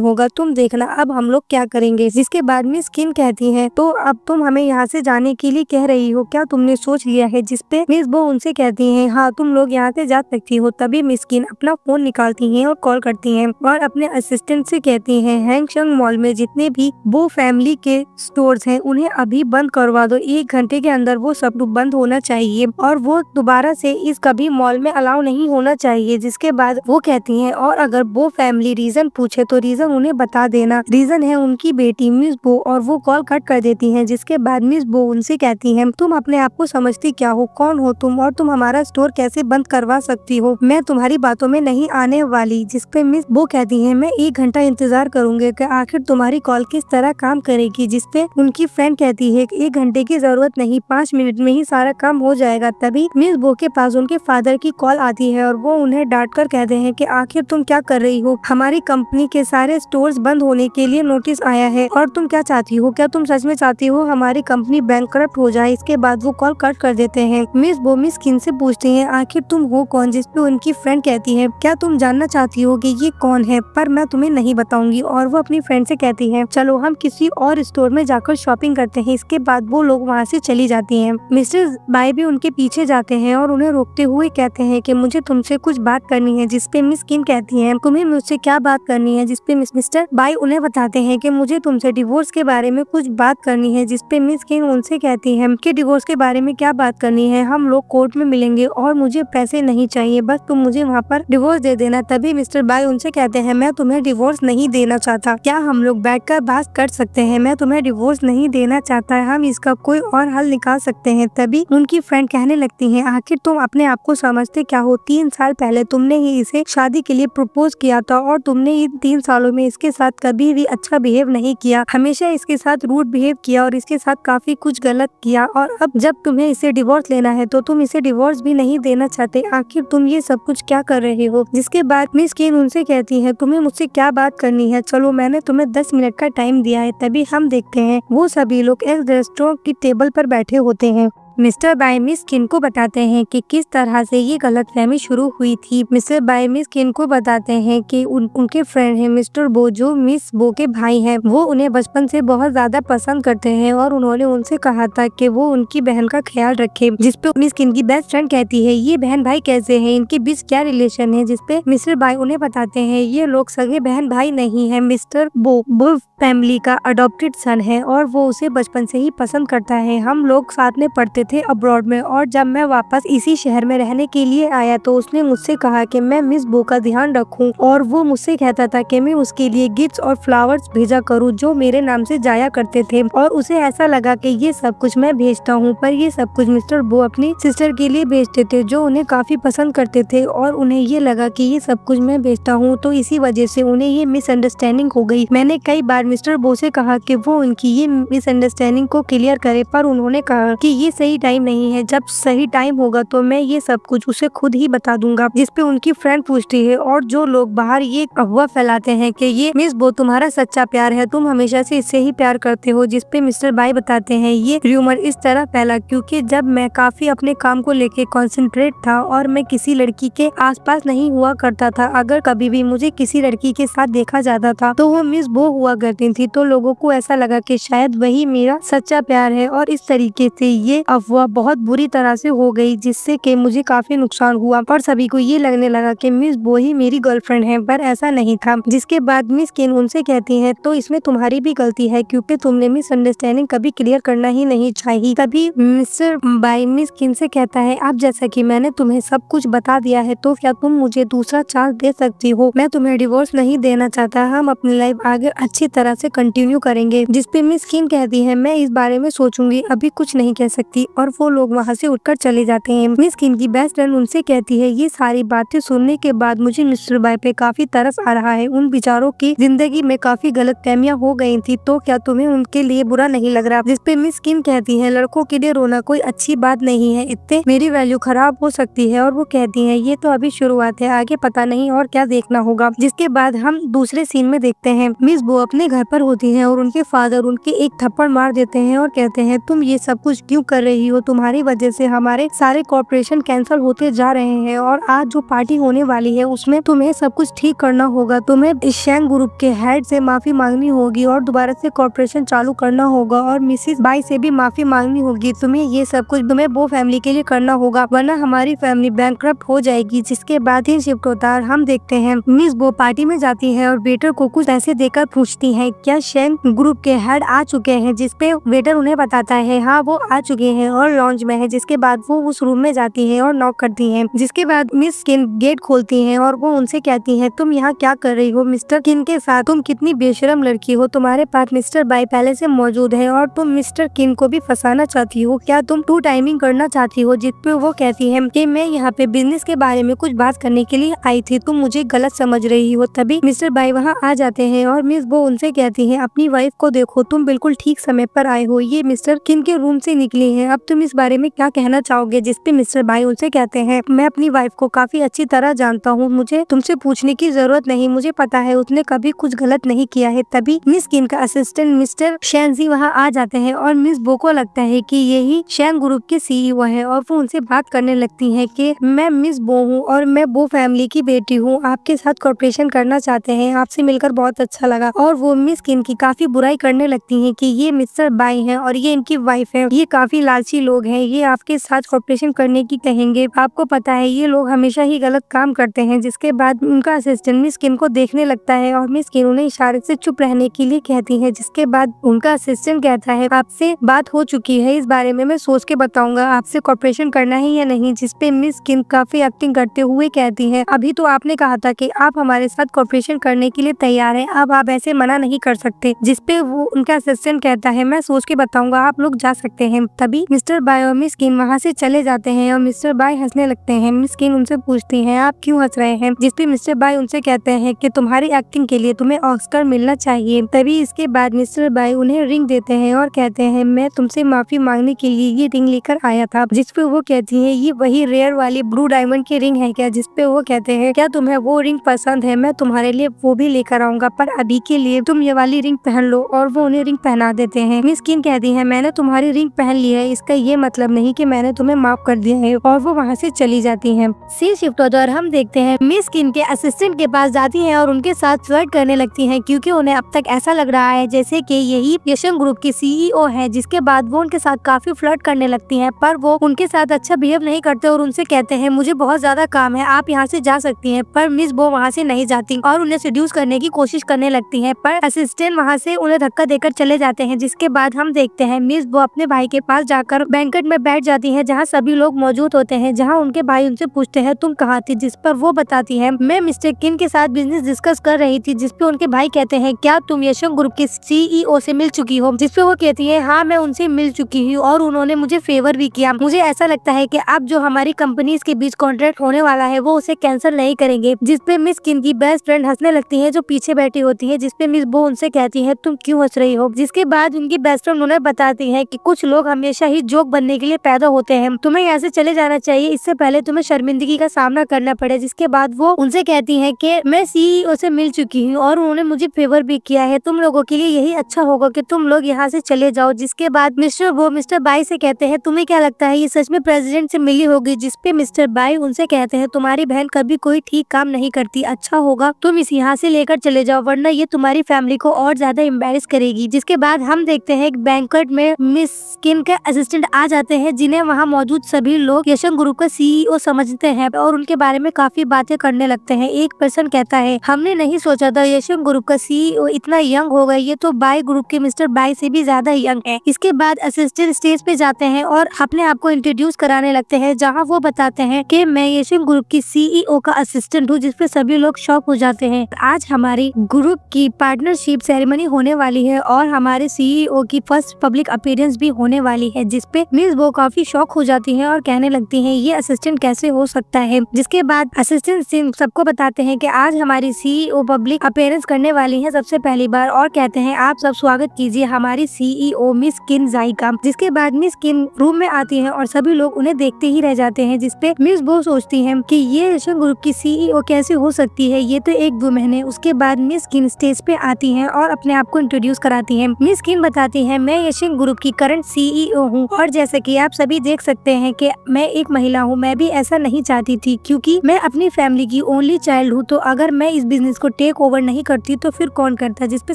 होगा, तुम देखना अब हम लोग क्या करेंगे। जिसके बाद मिस किन कहती है, तो अब तुम हमें यहाँ से जाने के लिए कह रही हो, क्या तुमने सोच लिया है? जिसपे मिस बो उनसे कहती है, हाँ तुम लोग यहाँ से जा सकती हो। तभी मिस किन अपना फोन निकालती है और कॉल करती है और अपने असिस्टेंट से कहती है, हैंगशंग मॉल में जितने भी बो फैमिली के स्टोर्स हैं उन्हें अभी बंद करवा दो, 1 घंटे के अंदर वो सब बंद होना चाहिए और वो दोबारा से इस कभी मॉल में अलाउ नहीं होना चाहिए। जिसके बाद वो कहती हैं, और अगर बो फैमिली रीजन पूछे तो रीजन उन्हें बता देना, रीजन है उनकी बेटी मिस बो। और वो कॉल कट कर देती हैं। जिसके बाद मिस बो उनसे कहती हैं, तुम अपने आप को समझती क्या हो, कौन हो तुम और तुम हमारा स्टोर कैसे बंद करवा सकती हो? मैं तुम्हारी बातों में नहीं आने वाली। जिसपे मिस बो कहती है, मैं 1 घंटा इंतजार करूंगी कि आखिर तुम्हारी कॉल किस तरह काम करेगी। जिसपे उनकी फ्रेंड कहती है, 1 घंटे की जरूरत नहीं, 5 मिनट में ही सारा काम हो जाएगा। तभी मिस बो के पास उनके फादर की कॉल आती है और वो उन्हें डांट कर कहते हैं कि आखिर तुम क्या कर रही हो, हमारी कंपनी के सारे स्टोर्स बंद होने के लिए नोटिस आया है और तुम क्या चाहती हो, क्या तुम सच में चाहती हो हमारी कंपनी बैंकरप्ट हो जाए? इसके बाद वो कॉल कट कर देते हैं। मिस बो मिस किन से पूछती हैं, आखिर तुम हो कौन? जिसपे उनकी फ्रेंड कहती है, क्या तुम जानना चाहती हो कि ये कौन है? पर मैं तुम्हें नहीं बताऊंगी। और वो अपनी फ्रेंड से कहती है, चलो हम किसी और स्टोर में जाकर शॉपिंग करते हैं। इसके बाद वो लोग वहाँ से चली जाती हैं। मिस्टर बाई भी उनके पीछे जाते हैं और उन्हें रोकते हुए कहते हैं कि मुझे तुमसे कुछ बात करनी है। जिसपे मिस किन कहती हैं, तुम्हें मुझसे क्या बात करनी है? जिसपे मिस्टर बाई उन्हें बताते हैं कि मुझे तुमसे डिवोर्स के बारे में कुछ बात करनी है। जिसपे मिस किन उनसे कहती है कि डिवोर्स के बारे में क्या बात करनी है, हम लोग कोर्ट में मिलेंगे और मुझे पैसे नहीं चाहिए, बस तुम मुझे वहाँ पर डिवोर्स दे देना। तभी मिस्टर बाई उनसे कहते हैं, मैं तुम्हें डिवोर्स नहीं देना चाहता, क्या हम लोग बैठकर बात कर सकते हैं? मैं तुम्हें डिवोर्स नहीं देना चाहता है, हम इसका कोई और हल निकाल सकते हैं। तभी उनकी फ्रेंड कहने लगती है, आखिर तुम अपने आप को समझते क्या हो? 3 साल पहले तुमने ही इसे शादी के लिए प्रपोज किया था और तुमने इन 3 सालों में इसके साथ कभी भी अच्छा बिहेव नहीं किया, हमेशा इसके साथ रूड बिहेव किया और इसके साथ काफी कुछ गलत किया। और अब जब तुम्हें इसे डिवोर्स लेना है तो तुम इसे डिवोर्स भी नहीं देना चाहते, आखिर तुम ये सब कुछ क्या कर रहे हो? जिसके बाद मिस किन उनसे कहती है, तुम्हें मुझसे क्या बात करनी है? चलो मैंने तुम्हें 10 मिनट का टाइम दिया है। तभी हम देखते हैं वो सभी लोग एक रेस्टोरेंट की टेबल पर बैठे होते हैं। मिस्टर बाई मिस किन को बताते हैं कि किस तरह से ये गलतफहमी शुरू हुई थी। मिस्टर बाई मिस किन को बताते हैं कि उनके फ्रेंड हैं मिस्टर बो, जो मिस बो के भाई हैं। वो उन्हें बचपन से बहुत ज्यादा पसंद करते हैं और उन्होंने उनसे कहा था कि वो उनकी बहन का ख्याल रखे। जिसपे मिस किन की बेस्ट फ्रेंड कहती है, ये बहन भाई कैसे हैं, इनके बीच क्या रिलेशन है? जिसपे मिस्टर बाई उन्हें बताते हैं, ये लोग सगे बहन भाई नहीं है, मिस्टर बो फैमिली का अडॉप्टेड सन है और वो उसे बचपन से ही पसंद करता है। हम लोग साथ में पढ़ते थे अब्रॉड में और जब मैं वापस इसी शहर में रहने के लिए आया तो उसने मुझसे कहा कि मैं मिस बो का ध्यान रखूं और वो मुझसे कहता था कि मैं उसके लिए गिफ्ट्स और फ्लावर्स भेजा करूं जो मेरे नाम से जाया करते थे। और उसे ऐसा लगा कि ये सब कुछ मैं भेजता हूं, पर ये सब कुछ मिस्टर बो अपनी सिस्टर के लिए भेजते थे जो उन्हें काफी पसंद करते थे और उन्हें ये लगा कि ये सब कुछ मैं भेजता हूँ, तो इसी वजह से उन्हें ये मिसअंडरस्टैंडिंग हो गई। मैंने कई बार मिस्टर बो से कहा कि वो उनकी ये मिसअंडरस्टैंडिंग को क्लियर करे, पर उन्होंने कहा कि ये सही टाइम नहीं है, जब सही टाइम होगा तो मैं ये सब कुछ उसे खुद ही बता दूंगा। जिसपे उनकी फ्रेंड पूछती है, और जो लोग बाहर ये अफवाह फैलाते हैं कि ये मिस बो तुम्हारा सच्चा प्यार है, तुम हमेशा से इससे ही प्यार करते हो। जिसपे मिस्टर बाई बताते हैं, ये र्यूमर इस तरह फैला क्योंकि जब मैं काफी अपने काम को लेके कॉन्सेंट्रेट था और मैं किसी लड़की के आसपास नहीं हुआ करता था, अगर कभी भी मुझे किसी लड़की के साथ देखा जाता था तो वो मिस बो हुआ करती थी, तो लोगों को ऐसा लगा कि शायद वही मेरा सच्चा प्यार है और इस तरीके से ये अफवाह बहुत बुरी तरह से हो गई, जिससे कि मुझे काफी नुकसान हुआ और सभी को ये लगने लगा कि मिस बो ही मेरी गर्लफ्रेंड है, पर ऐसा नहीं था। जिसके बाद मिस किन उनसे कहती है, तो इसमें तुम्हारी भी गलती है क्योंकि तुमने मिसअंडरस्टैंडिंग कभी क्लियर करना ही नहीं चाहिए। तभी मिस्टर बाई मिस किन से कहता है, अब जैसा कि मैंने तुम्हें सब कुछ बता दिया है तो क्या तुम मुझे दूसरा चांस दे सकती हो? मैं तुम्हें डिवोर्स नहीं देना चाहता, हम अपनी लाइफ आगे अच्छी तरह से कंटिन्यू करेंगे। जिसपे मिस किन कहती है, मैं इस बारे में सोचूंगी, अभी कुछ नहीं कह सकती। और वो लोग वहाँ से उठकर चले जाते हैं। मिस किन की बेस्ट फ्रेंड उनसे कहती है, ये सारी बातें सुनने के बाद मुझे मिस्टर बाय पे काफी तरस आ रहा है। उन बेचारों की जिंदगी में काफी गलतफहमियां हो गई थी, तो क्या तुम्हें उनके लिए बुरा नहीं लग रहा? जिसपे मिस किन कहती है, लड़कों के लिए रोना कोई अच्छी बात नहीं है, इससे मेरी वैल्यू खराब हो सकती है। और वो कहती है, ये तो अभी शुरुआत है, आगे पता नहीं और क्या देखना होगा। जिसके बाद हम दूसरे सीन में देखते हैं मिस बो अपने घर पर होती है और उनके फादर उनके एक थप्पड़ मार देते हैं और कहते हैं, तुम ये सब कुछ क्यों कर रही हो? तुम्हारी वजह से हमारे सारे कॉर्पोरेशन कैंसिल होते जा रहे हैं और आज जो पार्टी होने वाली है उसमें तुम्हें सब कुछ ठीक करना होगा। तुम्हें इस शैंग ग्रुप के हेड से माफी मांगनी होगी और दोबारा से कॉर्पोरेशन चालू करना होगा और मिसिस बाई से भी माफी मांगनी होगी। तुम्हें ये सब कुछ तुम्हें बो फैमिली के लिए करना होगा, वरना हमारी फैमिली बैंकक्रप्ट हो जाएगी। जिसके बाद ही शिफ्ट होता है, हम देखते हैं मिस बो पार्टी में जाती है और वेटर को कुछ पैसे देकर पूछती है, क्या शैंग ग्रुप के हेड आ चुके हैं? जिसपे वेटर उन्हें बताता है, हाँ वो आ चुके हैं और लॉन्च में है। जिसके बाद वो उस रूम में जाती है और नॉक करती है। जिसके बाद मिस किन गेट खोलती है और वो उनसे कहती है, तुम यहाँ क्या कर रही हो मिस्टर किन के साथ? तुम कितनी बेशरम लड़की हो, तुम्हारे पास मिस्टर बाई पहले से मौजूद है और तुम मिस्टर किन को भी फंसाना चाहती हो। क्या तुम टू टाइमिंग करना चाहती हो? जिसपे वो कहती है कि मैं यहाँ पे बिजनेस के बारे में कुछ बात करने के लिए आई थी, तुम मुझे गलत समझ रही हो। तभी मिस्टर बाई वहाँ आ जाते हैं और मिस वो उनसे कहती है, अपनी वाइफ को देखो, तुम बिल्कुल ठीक समय पर आए हो, ये मिस्टर किन के रूम से निकली है, अब तुम इस बारे में क्या कहना चाहोगे? जिसपे मिस्टर बाई उनसे कहते हैं, मैं अपनी वाइफ को काफी अच्छी तरह जानता हूँ, मुझे तुमसे पूछने की जरूरत नहीं, मुझे पता है उसने कभी कुछ गलत नहीं किया है। तभी मिस किन का असिस्टेंट मिस्टर शैनजी वहाँ आ जाते हैं और मिस बो को लगता है कि यही शैंग ग्रुप के सीईओ है और वो उनसे बात करने लगती है कि मैं मिस बो हूँ और मैं बो फैमिली की बेटी हूँ, आपके साथ कॉर्पोरेशन करना चाहते हैं, आपसे मिलकर बहुत अच्छा लगा। और वो मिस किन की काफी बुराई करने लगती है कि ये मिस्टर बाई हैं और ये इनकी वाइफ है, ये काफी लालची लोग हैं, ये आपके साथ कॉर्पोरेशन करने की कहेंगे, आपको पता है ये लोग हमेशा ही गलत काम करते हैं। जिसके बाद उनका असिस्टेंट मिस किन को देखने लगता है और मिस किन उन्हें इशारे से चुप रहने के लिए कहती है। जिसके बाद उनका असिस्टेंट कहता है, आपसे बात हो चुकी है, इस बारे में मैं सोच के बताऊंगा आपसे कॉर्पोरेशन करना है या नहीं। जिसपे मिस किन काफी एक्टिंग करते हुए कहती है, अभी तो आपने कहा था कि आप हमारे साथ कॉर्पोरेशन करने के लिए तैयार है, अब आप ऐसे मना नहीं कर सकते। जिसपे वो उनका असिस्टेंट कहता है, मैं सोच के बताऊंगा, आप लोग जा सकते हैं। तभी मिस्टर बाय और मिस किन वहाँ से चले जाते हैं और मिस्टर बाय हंसने लगते हैं। मिस किन उनसे पूछती हैं, आप क्यों हंस रहे हैं? जिसपे मिस्टर बाय उनसे कहते हैं कि तुम्हारी एक्टिंग के लिए तुम्हें ऑस्कर मिलना चाहिए। तभी इसके बाद मिस्टर बाय उन्हें रिंग देते हैं और कहते हैं, मैं तुमसे माफी मांगने के लिए ये रिंग लेकर आया था। जिसपे वो कहती है, ये वही रेयर वाली ब्लू डायमंड की रिंग है क्या? जिसपे वो कहते हैं, क्या तुम्हें वो रिंग पसंद है? मैं तुम्हारे लिए वो भी लेकर आऊंगा, पर अभी के लिए तुम ये वाली रिंग पहन लो। और वो उन्हें रिंग पहना देते हैं। मिस किन कहती है, मैंने तुम्हारी रिंग पहन ली है, इसका ये मतलब नहीं कि मैंने तुम्हें माफ कर दिया है। और वो वहाँ से चली जाती है। सीन शिफ्ट होता है और हम देखते हैं मिस किन के असिस्टेंट के पास जाती है और उनके साथ फ्लर्ट करने लगती है, क्योंकि उन्हें अब तक ऐसा लग रहा है जैसे कि यही यशंग ग्रुप की सीईओ है। जिसके बाद वो उनके साथ काफी फ्लर्ट करने लगती है, पर वो उनके साथ अच्छा बिहेव नहीं करते और उनसे कहते हैं, मुझे बहुत ज्यादा काम है, आप यहाँ से जा सकती हैं। पर मिस वो वहाँ से नहीं जाती और उन्हें सेड्यूस करने की कोशिश करने लगती है, पर असिस्टेंट वहाँ से उन्हें धक्का देकर चले जाते हैं। जिसके बाद हम देखते हैं मिस वो अपने भाई के पास जाकर बैंकेट में बैठ जाती है, जहाँ सभी लोग मौजूद होते हैं। जहाँ उनके भाई उनसे पूछते हैं, तुम कहाँ थी? जिस पर वो बताती है, मैं मिस्टर किन के साथ बिजनेस डिस्कस कर रही थी। जिसपे उनके भाई कहते हैं, क्या तुम यशंग ग्रुप के सीईओ से मिल चुकी हो? जिसपे वो कहती है, हाँ मैं उनसे मिल चुकी हूँ और उन्होंने मुझे फेवर भी किया। मुझे ऐसा लगता है कि अब जो हमारी कंपनीज के बीच कॉन्ट्रैक्ट होने वाला है वो उसे कैंसिल नहीं करेंगे। जिसपे मिस किन की बेस्ट फ्रेंड हंसने लगती है, जो पीछे बैठी होती है। जिसपे मिस बो उनसे कहती है, तुम क्यों हंस रही हो? जिसके बाद उनकी बेस्ट फ्रेंड उन्हें बताती है कि कुछ लोग हमेशा ही जोक बनने के लिए पैदा होते हैं, तुम्हें यहाँ से चले जाना चाहिए, इससे पहले तुम्हें शर्मिंदगी का सामना करना पड़े। जिसके बाद वो उनसे कहती है कि मैं सीईओ से मिल चुकी हूँ और उन्होंने मुझे फेवर भी किया है, तुम लोगों के लिए यही अच्छा होगा कि तुम लोग यहाँ से चले जाओ। जिसके बाद मिस्टर बाई से कहते हैं, तुम्हें क्या लगता है ये सच में प्रेसिडेंट से मिली होगी? जिसपे मिस्टर बाई उनसे कहते हैं, तुम्हारी बहन कभी कोई ठीक काम नहीं करती, अच्छा होगा तुम इस यहाँ से लेकर चले जाओ, वरना ये तुम्हारी फैमिली को और ज्यादा एम्बेरस करेगी। जिसके बाद हम देखते हैं एक बैंक्वेट में मिस किन के असिस्टेंट आ जाते हैं, जिन्हें वहाँ मौजूद सभी लोग यशंग ग्रुप का सीईओ समझते हैं और उनके बारे में काफी बातें करने लगते हैं। एक पर्सन कहता है, हमने नहीं सोचा था यशंग ग्रुप का सीईओ इतना यंग होगा, ये तो बाई ग्रुप के मिस्टर बाई से भी ज्यादा यंग है। इसके बाद असिस्टेंट स्टेज पे जाते हैं और अपने आप को इंट्रोड्यूस कराने लगते हैं, जहाँ वो बताते हैं कि मैं यशंग ग्रुप की सीईओ का असिस्टेंट हूँ। जिसपे सभी लोग शॉक हो जाते हैं। आज हमारी ग्रुप की पार्टनरशिप सेरेमनी होने वाली है और हमारे सीईओ की फर्स्ट पब्लिक अपीयरेंस भी होने वाली है। जिसपे मिस बो काफी शॉक हो जाती है और कहने लगती है ये असिस्टेंट कैसे हो सकता है। जिसके बाद असिस्टेंट सिन सबको बताते हैं कि आज हमारी सीईओ पब्लिक अपीयरेंस करने वाली है सबसे पहली बार, और कहते हैं आप सब स्वागत कीजिए हमारी सीईओ मिस किन जाई का। जिसके बाद मिस किन रूम में आती है और सभी लोग उन्हें देखते ही रह जाते हैं, जिसपे मिस बो सोचती है कि ये यशंग ग्रुप की सीईओ कैसे हो सकती है, ये तो एक वुमेन है। उसके बाद मिस किन स्टेज पे आती है और अपने आप को इंट्रोड्यूस कराती है। मिस किन बताती है मैं यशंग ग्रुप की करंट सीईओ हूँ, और जैसे कि आप सभी देख सकते हैं कि मैं एक महिला हूँ, मैं भी ऐसा नहीं चाहती थी क्योंकि मैं अपनी फैमिली की ओनली चाइल्ड हूँ, तो अगर मैं इस बिजनेस को टेक ओवर नहीं करती तो फिर कौन करता, जिसपे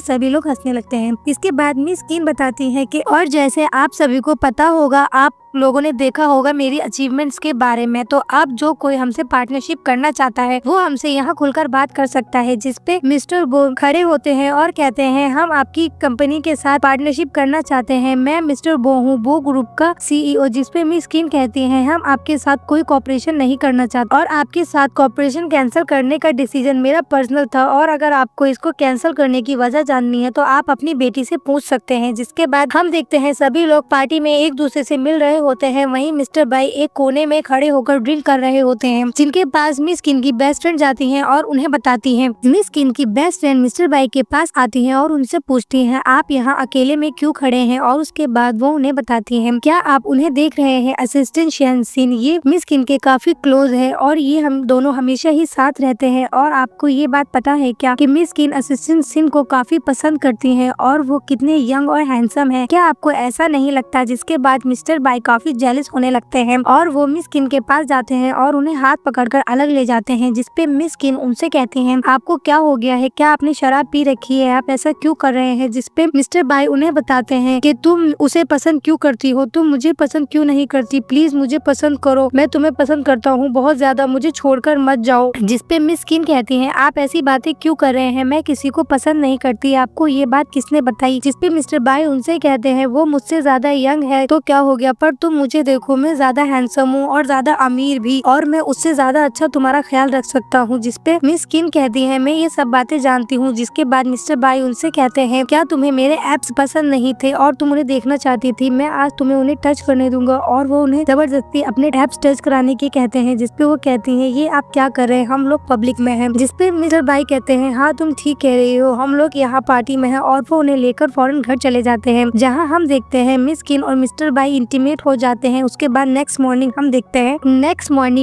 सभी लोग हंसने लगते हैं। इसके बाद मिस किन बताती है कि और जैसे आप सभी को पता होगा, आप लोगों ने देखा होगा मेरी अचीवमेंट्स के बारे में, तो अब जो कोई हमसे पार्टनरशिप करना चाहता है वो हमसे यहाँ खुलकर बात कर सकता है। जिसपे मिस्टर बो खड़े होते हैं और कहते हैं हम आपकी कंपनी के साथ पार्टनरशिप करना चाहते हैं, मैं मिस्टर बो हूँ, बो ग्रुप का सीईओ। जिसपे मिस किन कहती है हम आपके साथ कोई कॉपरेशन नहीं करना चाहते, और आपके साथ कॉपरेशन कैंसिल करने का डिसीजन मेरा पर्सनल था, और अगर आपको इसको कैंसिल करने की वजह जाननी है तो आप अपनी बेटी से पूछ सकते हैं। जिसके बाद हम देखते हैं सभी लोग पार्टी में एक दूसरे से मिल रहे होते हैं, वहीं मिस्टर बाई एक कोने में खड़े होकर ड्रिंक कर रहे होते हैं, जिनके पास मिस किन की बेस्ट फ्रेंड जाती हैं और उन्हें बताती हैं। मिस किन की बेस्ट फ्रेंड मिस्टर बाई के पास आती है और उनसे पूछती है आप यहाँ अकेले में क्यों खड़े हैं, और उसके बाद वो उन्हें बताती है क्या आप उन्हें देख रहे हैं, असिस्टेंट शियन सिन, ये मिस किन के काफी क्लोज है और ये हम दोनों हमेशा ही साथ रहते हैं, और आपको ये बात पता है क्या कि मिस किन असिस्टेंट सिन को काफी पसंद करती है और वो कितने यंग और हैंडसम है, क्या आपको ऐसा नहीं लगता। जिसके बाद मिस्टर बाई काफी जेलस होने लगते हैं और वो मिस किन के पास जाते हैं और उन्हें हाथ पकड़कर अलग ले जाते हैं। जिसपे मिस किन उनसे कहती हैं आपको क्या हो गया है, क्या आपने शराब पी रखी है, आप ऐसा क्यों कर रहे हैं। जिसपे मिस्टर बाई उन्हें बताते हैं कि तुम उसे पसंद क्यों करती हो, तुम मुझे पसंद क्यों नहीं करती, प्लीज मुझे पसंद करो, मैं तुम्हें पसंद करता हूँ बहुत ज्यादा, मुझे छोड़कर मत जाओ। जिसपे मिस किन कहती है आप ऐसी बातें क्यों कर रहे हैं, मैं किसी को पसंद नहीं करती, आपको ये बात किसने बताई। जिसपे मिस्टर बाई उनसे कहते हैं वो मुझसे ज्यादा यंग है तो क्या हो गया, पर तुम मुझे देखो, मैं ज्यादा हैंडसम हूँ और ज्यादा अमीर भी, और मैं उससे ज्यादा अच्छा तुम्हारा ख्याल रख सकता हूँ। जिसपे मिस किन कहती है मैं ये सब बातें जानती हूँ। जिसके बाद मिस्टर बाई उनसे कहते हैं क्या तुम्हें मेरे एप्स पसंद नहीं थे और तुम उन्हें देखना चाहती थी, मैं आज तुम्हें उन्हें टच करने दूंगा, और वो उन्हें जबरदस्ती अपने एप्स टच कराने की कहते हैं। जिसपे वो कहती है ये आप क्या कर रहे हैं, हम लोग पब्लिक में हैं। जिसपे मिस्टर बाई कहते हैं हाँ तुम ठीक कह रही हो, हम लोग यहाँ पार्टी में हैं, और वो उन्हें लेकर फौरन घर चले जाते हैं, जहाँ हम देखते हैं मिस किन और मिस्टर बाई इंटीमेट हो जाते हैं। उसके बाद नेक्स्ट मॉर्निंग हम देखते हैं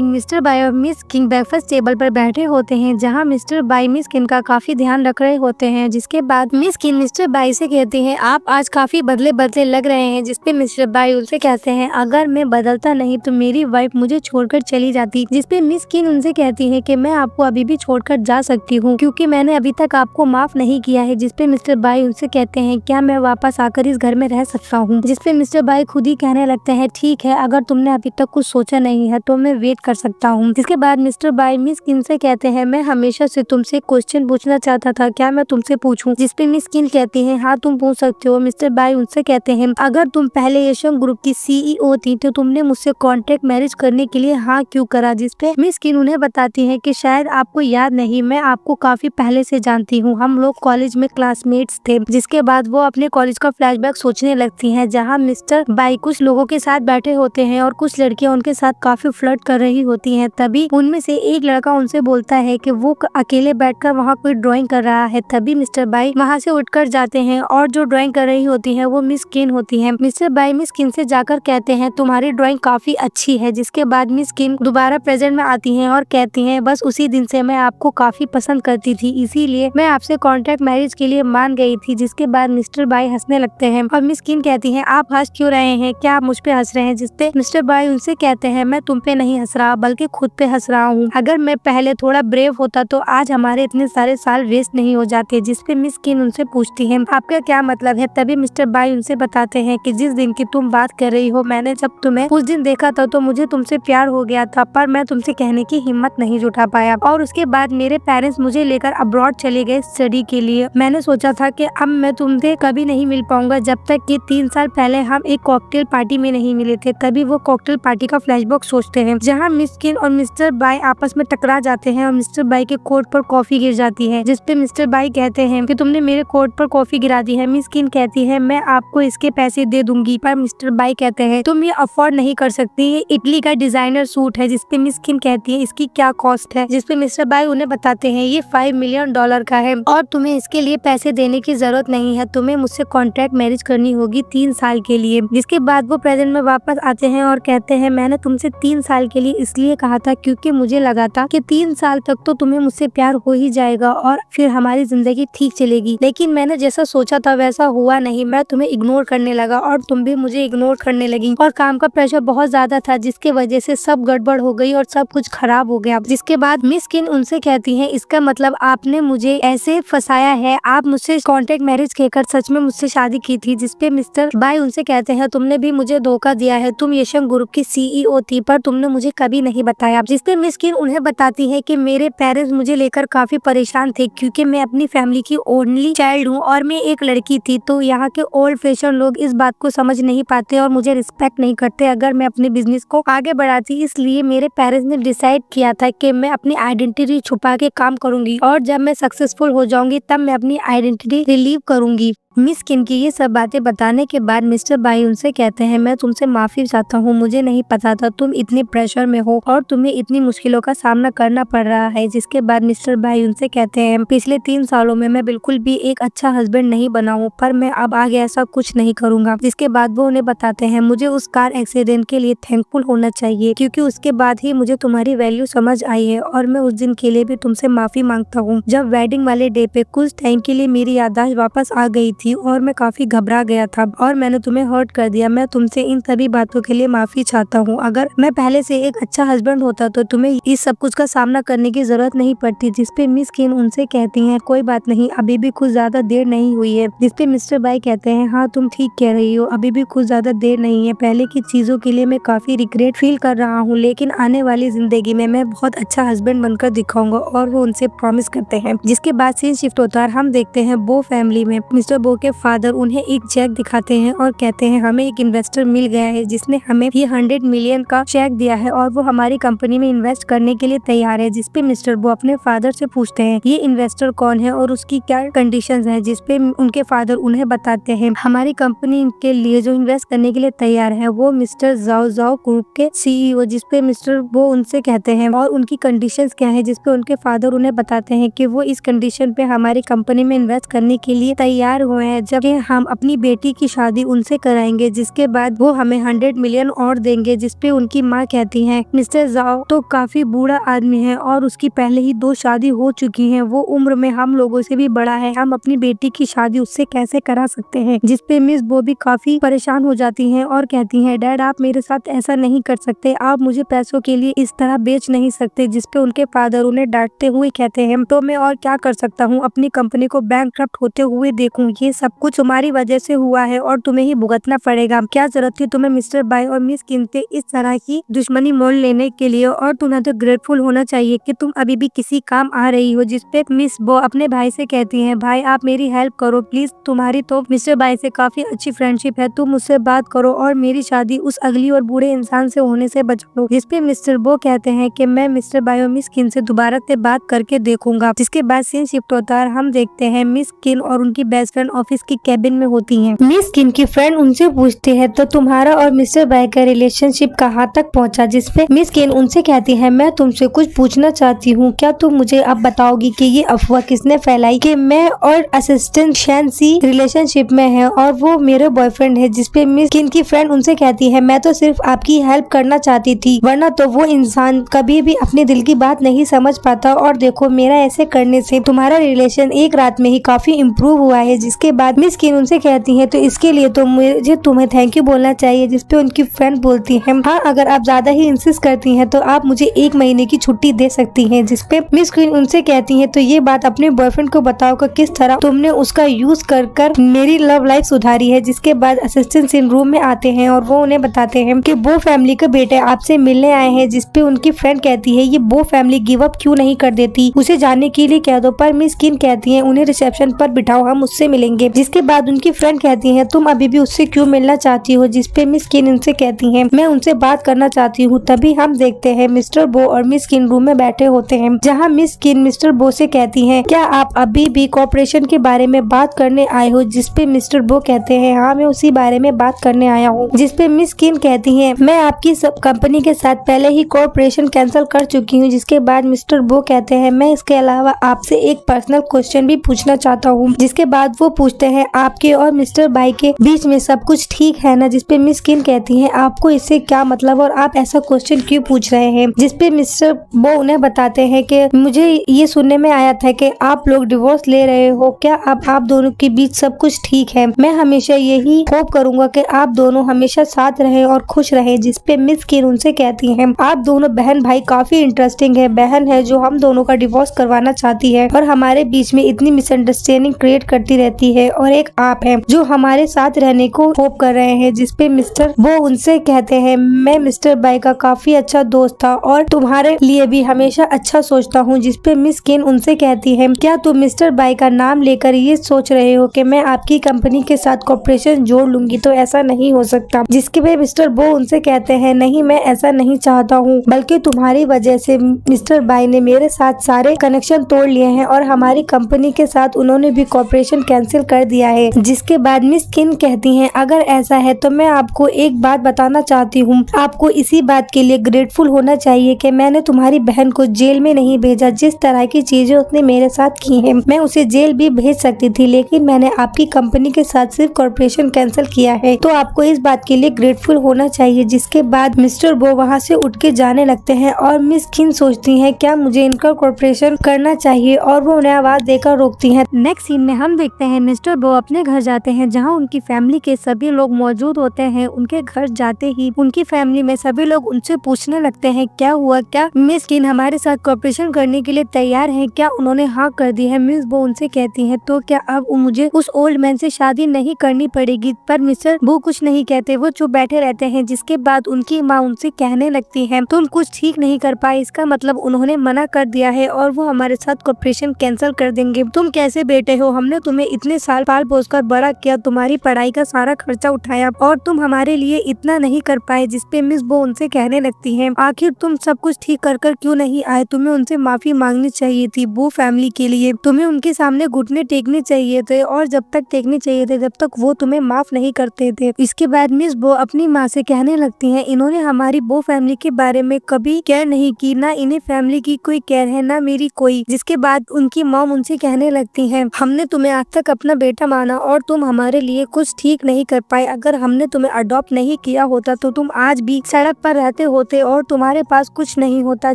मिस्टर बाई और मिस किन ब्रेकफास्ट टेबल पर बैठे होते हैं, जहाँ मिस्टर बाई मिस किन का काफी ध्यान रख रहे होते हैं। जिसके बाद मिस किन मिस्टर बाई से कहती है आप आज काफी बदले बदले लग रहे हैं। जिसपे मिस्टर बाई उनसे कहते हैं अगर मैं बदलता नहीं तो मेरी वाइफ मुझे छोड़कर चली जाती। जिसपे मिस किन उनसे कहती है कि मैं आपको अभी भी छोड़कर जा सकती हूँ क्योंकि मैंने अभी तक आपको माफ नहीं किया है। जिसपे मिस्टर बाई उनसे कहते हैं क्या मैं वापस आकर इस घर में रह सकता हूँ। जिसपे मिस्टर बाई खुद ही कहने लगते हैं ठीक है, अगर तुमने अभी तक कुछ सोचा नहीं है तो मैं वेट कर सकता हूँ। जिसके बाद मिस्टर बाई मिस किन से कहते हैं मैं हमेशा से तुमसे क्वेश्चन पूछना चाहता था, क्या मैं तुमसे पूछूं। जिसपे मिस किन कहती है हाँ तुम पूछ सकते हो। मिस्टर बाई उनसे कहते हैं अगर तुम पहले यशंग ग्रुप की सीईओ थी तो तुमने मुझसे कॉन्ट्रैक्ट मैरिज करने के लिए हाँ क्यों करा। जिसपे मिस किन उन्हें बताती है कि शायद आपको याद नहीं, मैं आपको काफी पहले से जानती हूँ, हम लोग कॉलेज में क्लासमेट्स थे। जिसके बाद वो अपने कॉलेज का फ्लैशबैक सोचने लगती हैं, जहाँ मिस्टर बाई कुछ लोगों के साथ बैठे होते हैं और कुछ लड़कियां उनके साथ काफी फ्लर्ट कर रही होती हैं। तभी उनमें से एक लड़का उनसे बोलता है कि वो अकेले बैठकर वहाँ कोई ड्राइंग कर रहा है। तभी मिस्टर बाई वहाँ से उठकर जाते हैं और जो ड्राइंग कर रही होती है वो मिस किन होती है। मिस्टर बाई मिस किन से जाकर कहते हैं तुम्हारी ड्राइंग काफी अच्छी है। जिसके बाद मिस किन दोबारा प्रेजेंट में आती हैं और कहती हैं बस उसी दिन से मैं आपको काफी पसंद करती थी, इसीलिए मैं आपसे कॉन्ट्रैक्ट मैरिज के लिए मान गई थी। जिसके बाद मिस्टर बाई हंसने लगते हैं और मिस किन कहती है आप हंस क्यों रहे हैं, क्या आप मुझ पे हंस रहे हैं। जिसपे मिस्टर बाई उनसे कहते हैं मैं तुम पे नहीं हंस रहा बल्कि खुद पे हंस रहा हूँ, अगर मैं पहले थोड़ा ब्रेव होता तो आज हमारे इतने सारे साल वेस्ट नहीं हो जाते। जिसपे मिस किन उनसे पूछती है आपका क्या मतलब है। तभी मिस्टर बाई उनसे बताते हैं कि जिस दिन की तुम बात कर रही हो, मैंने जब तुम्हें उस दिन देखा था तो मुझे तुमसे प्यार हो गया था, पर मैं तुमसे कहने की हिम्मत नहीं जुटा पाया, और उसके बाद मेरे पेरेंट्स मुझे लेकर अब्रॉड चले गए स्टडी के लिए। मैंने सोचा था कि अब मैं तुमसे कभी नहीं मिल पाऊंगा जब तक कि 3 साल पहले हम एक कॉकटेल पार्टी में नहीं नहीं मिले थे। तभी वो कॉकटेल पार्टी का फ्लैशबैक सोचते हैं, जहाँ मिस किन और मिस्टर बाय आपस में टकरा जाते हैं और मिस्टर बाय के कोट पर कॉफी गिर जाती है, जिसपे मिस्टर बाय कहते हैं कि तुमने मेरे कोट पर कॉफी गिरा दी है। मिस किन कहती है मैं आपको इसके पैसे दे दूंगी, पर मिस्टर बाय कहते हैं तुम ये अफोर्ड नहीं कर सकती, ये इटली का डिजाइनर सूट है। जिसपे मिस किन कहती है इसकी क्या कॉस्ट है, जिसपे मिस्टर बाय उन्हें बताते हैं ये $5 मिलियन का है और तुम्हें इसके लिए पैसे देने की जरूरत नहीं है, तुम्हें मुझसे कॉन्ट्रैक्ट मैरिज करनी होगी 3 साल के लिए। जिसके बाद वो प्रेजेंट में वापस आते हैं और कहते हैं मैंने तुमसे 3 साल के लिए इसलिए कहा था क्योंकि मुझे लगा था कि 3 साल तक तो तुम्हें मुझसे प्यार हो ही जाएगा और फिर हमारी जिंदगी ठीक चलेगी, लेकिन मैंने जैसा सोचा था वैसा हुआ नहीं। मैं तुम्हें इग्नोर करने लगा और तुम भी मुझे इग्नोर करने लगी और काम का प्रेशर बहुत ज्यादा था, जिसके वजह से सब गड़बड़ हो गई और सब कुछ खराब हो गया। जिसके बाद मिस किन उनसे कहती है इसका मतलब आपने मुझे ऐसे फंसाया है, आप मुझसे कॉन्ट्रैक्ट मैरिज कहकर सच में मुझसे शादी की थी। जिसपे मिस्टर बाय उनसे कहते हैं तुमने भी मुझे धोखा दिया है, तुम यशम ग्रुप की CEO थी पर तुमने मुझे कभी नहीं बताया। जिसपे मिस किन उन्हें बताती है कि मेरे पेरेंट्स मुझे लेकर काफी परेशान थे क्योंकि मैं अपनी फैमिली की ओनली चाइल्ड हूँ और मैं एक लड़की थी, तो यहाँ के ओल्ड फैशन लोग इस बात को समझ नहीं पाते और मुझे रिस्पेक्ट नहीं करते अगर मैं अपने बिजनेस को आगे बढ़ाती। इसलिए मेरे पेरेंट्स ने डिसाइड किया था कि मैं अपनी आइडेंटिटी छुपा के काम करूंगी और जब मैं सक्सेसफुल हो जाऊंगी तब मैं अपनी आइडेंटिटी रिलीव करूंगी। मिस किन की ये सब बातें बताने के बाद मिस्टर बाय उनसे कहते हैं मैं तुमसे माफी चाहता हूँ, मुझे नहीं पता था तुम इतने प्रेशर में हो और तुम्हें इतनी मुश्किलों का सामना करना पड़ रहा है। जिसके बाद मिस्टर बाय उनसे कहते हैं पिछले 3 सालों में मैं बिल्कुल भी एक अच्छा हस्बैंड नहीं बना हूँ, पर मैं अब आगे ऐसा कुछ नहीं करूंगा। जिसके बाद वो उन्हें बताते हैं मुझे उस कार एक्सीडेंट के लिए थैंकफुल होना चाहिए क्योंकि उसके बाद ही मुझे तुम्हारी वैल्यू समझ आई है और मैं उस दिन के लिए भी तुमसे माफी मांगता हूँ जब वेडिंग वाले डे पे कुछ टाइम के लिए मेरी याददाश्त वापस आ गई थी और मैं काफी घबरा गया था और मैंने तुम्हें हर्ट कर दिया। मैं तुमसे इन सभी बातों के लिए माफी चाहता हूँ। अगर मैं पहले से एक अच्छा हस्बैंड होता तो तुम्हें इस सब कुछ का सामना करने की जरूरत नहीं पड़ती। जिसपे मिस किन उनसे कहती हैं कोई बात नहीं, अभी भी कुछ ज्यादा देर नहीं हुई है। जिसपे मिस्टर बाय कहते हैं हाँ तुम ठीक कह रही हो, अभी भी कुछ ज्यादा देर नहीं है। पहले की चीजों के लिए मैं काफी रिग्रेट फील कर रहा हूँ, लेकिन आने वाली जिंदगी में मैं बहुत अच्छा हस्बैंड बनकर दिखाऊंगा और वो उनसे प्रॉमिस करते हैं। जिसके बाद सीन शिफ्ट होता है, हम देखते हैं बो फैमिली में मिस्टर बो के फादर उन्हें एक चेक दिखाते हैं और कहते हैं हमें एक इन्वेस्टर मिल गया है जिसने हमें ये 100 मिलियन का चेक दिया है और वो हमारी कंपनी में इन्वेस्ट करने के लिए तैयार है। जिसपे मिस्टर बो अपने फादर से पूछते हैं ये इन्वेस्टर कौन है और उसकी क्या कंडीशंस हैं। जिसपे उनके फादर उन्हें बताते हैं हमारी कंपनी के लिए जो इन्वेस्ट करने के लिए तैयार है वो मिस्टर जाओ जाओ ग्रुप के CEO। जिसपे मिस्टर बो उनसे कहते हैं और उनकी कंडीशंस क्या है। जिसपे उनके फादर उन्हें बताते हैं कि वो इस कंडीशन पे हमारी कंपनी में इन्वेस्ट करने के लिए तैयार हुए हैं जब हम अपनी बेटी की शादी उनसे कराएंगे, जिसके बाद वो हमें 100 मिलियन और देंगे। जिसपे उनकी माँ कहती है मिस्टर जाओ तो काफी बूढ़ा आदमी है और उसकी पहले ही 2 शादी हो चुकी है, वो उम्र में हम लोगों से भी बड़ा है, हम अपनी बेटी की शादी उससे कैसे करा सकते हैं। जिसपे मिस बो भी काफी परेशान हो जाती हैं और कहती हैं डैड आप मेरे साथ ऐसा नहीं कर सकते, आप मुझे पैसों के लिए इस तरह बेच नहीं सकते। जिसपे उनके फादर उन्हें डांटते हुए कहते हैं तो मैं और क्या कर सकता हूँ, अपनी कंपनी को बैंकक्रप्ट होते हुए देखूं, ये सब कुछ तुम्हारी वजह से हुआ है और तुम्हें ही भुगतना पड़ेगा। क्या जरूरत थी तुम्हें मिस्टर बाय और मिस किन पे इस तरह की दुश्मनी मोल लेने के लिए, और तुम्हें तो ग्रेटफुल होना चाहिए कि तुम अभी भी किसी काम आ रही हो। जिसपे मिस बो अपने भाई से कहती हैं भाई आप मेरी हेल्प करो प्लीज, तुम्हारी तो मिस्टर बाय से काफी अच्छी फ्रेंडशिप है, तुम मुझसे बात करो और मेरी शादी उस अगली और बूढ़े इंसान से होने से बचा लो। जिसपे मिस्टर बो कहते हैं कि मैं मिस्टर बाय और मिस किन से दोबारा से बात करके देखूंगा। जिसके बाद सीन शिफ्ट होता है, हम देखते हैं मिस किन और उनकी बेस्ट फ्रेंड ऑफिस की कैबिन में होती हैं। मिस किन की फ्रेंड उनसे पूछती है तो तुम्हारा और मिस्टर बाय का रिलेशनशिप कहाँ तक पहुँचा। जिसपे मिस किन उनसे कहती है मैं तुमसे कुछ पूछना चाहती हूँ, क्या तुम मुझे अब बताओगी कि ये अफवाह किसने फैलाई कि मैं और असिस्टेंट शैनसी रिलेशनशिप में है और वो मेरे बॉयफ्रेंड है। जिसपे मिस किन की फ्रेंड उनसे कहती है मैं तो सिर्फ आपकी हेल्प करना चाहती थी, वरना तो वो इंसान कभी भी अपने दिल की बात नहीं समझ पाता, और देखो मेरा ऐसे करने से तुम्हारा रिलेशन एक रात में ही काफी इम्प्रूव हुआ है। जिसके बाद मिस किन उनसे कहती है तो इसके लिए तो मुझे तुम्हें थैंक यू बोलना चाहिए। जिसपे उनकी फ्रेंड बोलती है हाँ अगर आप ज्यादा ही इंसिस्ट करती हैं तो आप मुझे 1 महीने की छुट्टी दे सकती हैं। जिसपे मिस क्वीन उनसे कहती है तो ये बात अपने बॉयफ्रेंड को बताओ कि किस तरह तुमने उसका यूज कर मेरी लव लाइफ सुधारी है। जिसके बाद असिस्टेंट इन रूम में आते हैं और वो उन्हें बताते हैं कि बो फैमिली के बेटे आपसे मिलने आए हैं। जिसपे उनकी फ्रेंड कहती है ये बो फैमिली गिव अप क्यों नहीं कर देती, उसे जाने के लिए कह दो। पर मिस किन कहती है उन्हें रिसेप्शन पर बिठाओ, हम उससे मिलेंगे। देंगे। जिसके बाद उनकी फ्रेंड कहती है तुम अभी भी उससे क्यों मिलना चाहती हो, जिसपे मिस किन उनसे कहती है मैं उनसे बात करना चाहती हूँ। तभी हम देखते हैं मिस्टर बो और मिस किन रूम में बैठे होते हैं, जहाँ मिस किन मिस्टर बो से कहती है क्या आप अभी भी कॉर्पोरेशन के बारे में बात करने आए हो, जिसपे मिस्टर बो कहते हैं हाँ मैं उसी बारे में बात करने आया हूँ। जिसपे मिस किन कहती है मैं आपकी सब कंपनी के साथ पहले ही कॉर्पोरेशन कैंसिल कर चुकी हूँ। जिसके बाद मिस्टर बो कहते हैं मैं इसके अलावा आपसे एक पर्सनल क्वेश्चन भी पूछना चाहता हूँ। जिसके बाद वो पूछते हैं आपके और मिस्टर बाई के बीच में सब कुछ ठीक है ना। जिसपे मिस किन कहती है आपको इससे क्या मतलब और आप ऐसा क्वेश्चन क्यों पूछ रहे हैं। जिसपे मिस्टर बो उन्हें बताते हैं कि मुझे ये सुनने में आया था कि आप लोग डिवोर्स ले रहे हो, क्या अब आप दोनों के बीच सब कुछ ठीक है। मैं हमेशा यही होप करूंगा कि आप दोनों हमेशा साथ रहें और खुश रहें। जिसपे मिस किन उनसे कहती हैं आप दोनों बहन भाई काफी इंटरेस्टिंग है। बहन है जो हम दोनों का डिवोर्स करवाना चाहती है और हमारे बीच में इतनी मिसअंडरस्टैंडिंग क्रिएट करती रहती है, और एक आप है जो हमारे साथ रहने को होप कर रहे हैं। जिसपे मिस्टर वो उनसे कहते हैं मैं मिस्टर बाई का काफी अच्छा दोस्त था और तुम्हारे लिए भी हमेशा अच्छा सोचता हूँ। जिसपे मिस किन उनसे कहती है क्या तुम मिस्टर बाई का नाम लेकर ये सोच रहे हो कि मैं आपकी कंपनी के साथ कॉर्पोरेशन जोड़ लूंगी, तो ऐसा नहीं हो सकता। जिसके बाद मिस्टर बो उनसे कहते हैं नहीं मैं ऐसा नहीं चाहता हूँ, बल्कि तुम्हारी वजह से मिस्टर बाई ने मेरे साथ सारे कनेक्शन तोड़ लिए हैं और हमारी कंपनी के साथ उन्होंने भी कॉर्पोरेशन कैंसिल कर दिया है। जिसके बाद मिस किन कहती हैं अगर ऐसा है तो मैं आपको एक बात बताना चाहती हूँ, आपको इसी बात के लिए ग्रेटफुल होना चाहिए कि मैंने तुम्हारी बहन को जेल में नहीं भेजा। जिस तरह की चीजें उसने मेरे साथ की हैं मैं उसे जेल भी भेज सकती थी, लेकिन मैंने आपकी कंपनी के साथ सिर्फ कॉर्पोरेशन कैंसिल किया है, तो आपको इस बात के लिए ग्रेटफुल होना चाहिए। जिसके बाद मिस्टर बो वहाँ से उठ के जाने लगते हैं और मिस किन सोचती हैं क्या मुझे इनका कॉर्पोरेशन करना चाहिए, और वो उन्हें आवाज देकर रोकती हैं। नेक्स्ट सीन में हम देखते हैं मिस्टर बो अपने घर जाते हैं जहाँ उनकी फैमिली के सभी लोग मौजूद होते हैं। उनके घर जाते ही उनकी फैमिली में सभी लोग उनसे पूछने लगते हैं क्या हुआ, क्या मिस किन हमारे साथ कॉर्पोरेशन करने के लिए तैयार है, क्या उन्होंने हाँ कर दी है। मिस बो उनसे कहती है तो क्या अब मुझे उस ओल्ड मैन से शादी नहीं करनी पड़ेगी, पर मिस्टर बो कुछ नहीं कहते, वो चुप बैठे रहते हैं। जिसके बाद उनकी माँ उनसे कहने लगती है तुम कुछ ठीक नहीं कर पाए, इसका मतलब उन्होंने मना कर दिया है और वो हमारे साथ कॉर्पोरेशन कैंसिल कर देंगे। तुम कैसे बेटे हो, हमने तुम्हें इतने साल पाल पोस कर बड़ा किया, तुम्हारी पढ़ाई का सारा खर्चा उठाया और तुम हमारे लिए इतना नहीं कर पाए। जिसपे मिस बो उनसे कहने लगती है आखिर तुम सब कुछ ठीक कर कर क्यों नहीं आए, तुम्हें उनसे माफी मांगनी चाहिए थी। बो फैमिली के लिए तुम्हें उनके सामने घुटने टेकने चाहिए थे, और जब तक टेकने चाहिए थे जब तक वो तुम्हें माफ नहीं करते थे। इसके बाद मिस बो अपनी माँ से कहने लगती हैं इन्होंने हमारी बो फैमिली के बारे में कभी केयर नहीं की, ना इन्हें फैमिली की कोई केयर है ना मेरी कोई। जिसके बाद उनकी मॉम उनसे कहने लगती हैं हमने तुम्हें आज तक अपना बेटा माना और तुम हमारे लिए कुछ ठीक नहीं कर पाए। अगर हमने तुम्हें अडॉप्ट नहीं किया होता तो तुम आज भी सड़क पर रहते होते और तुम्हारे पास कुछ नहीं होता।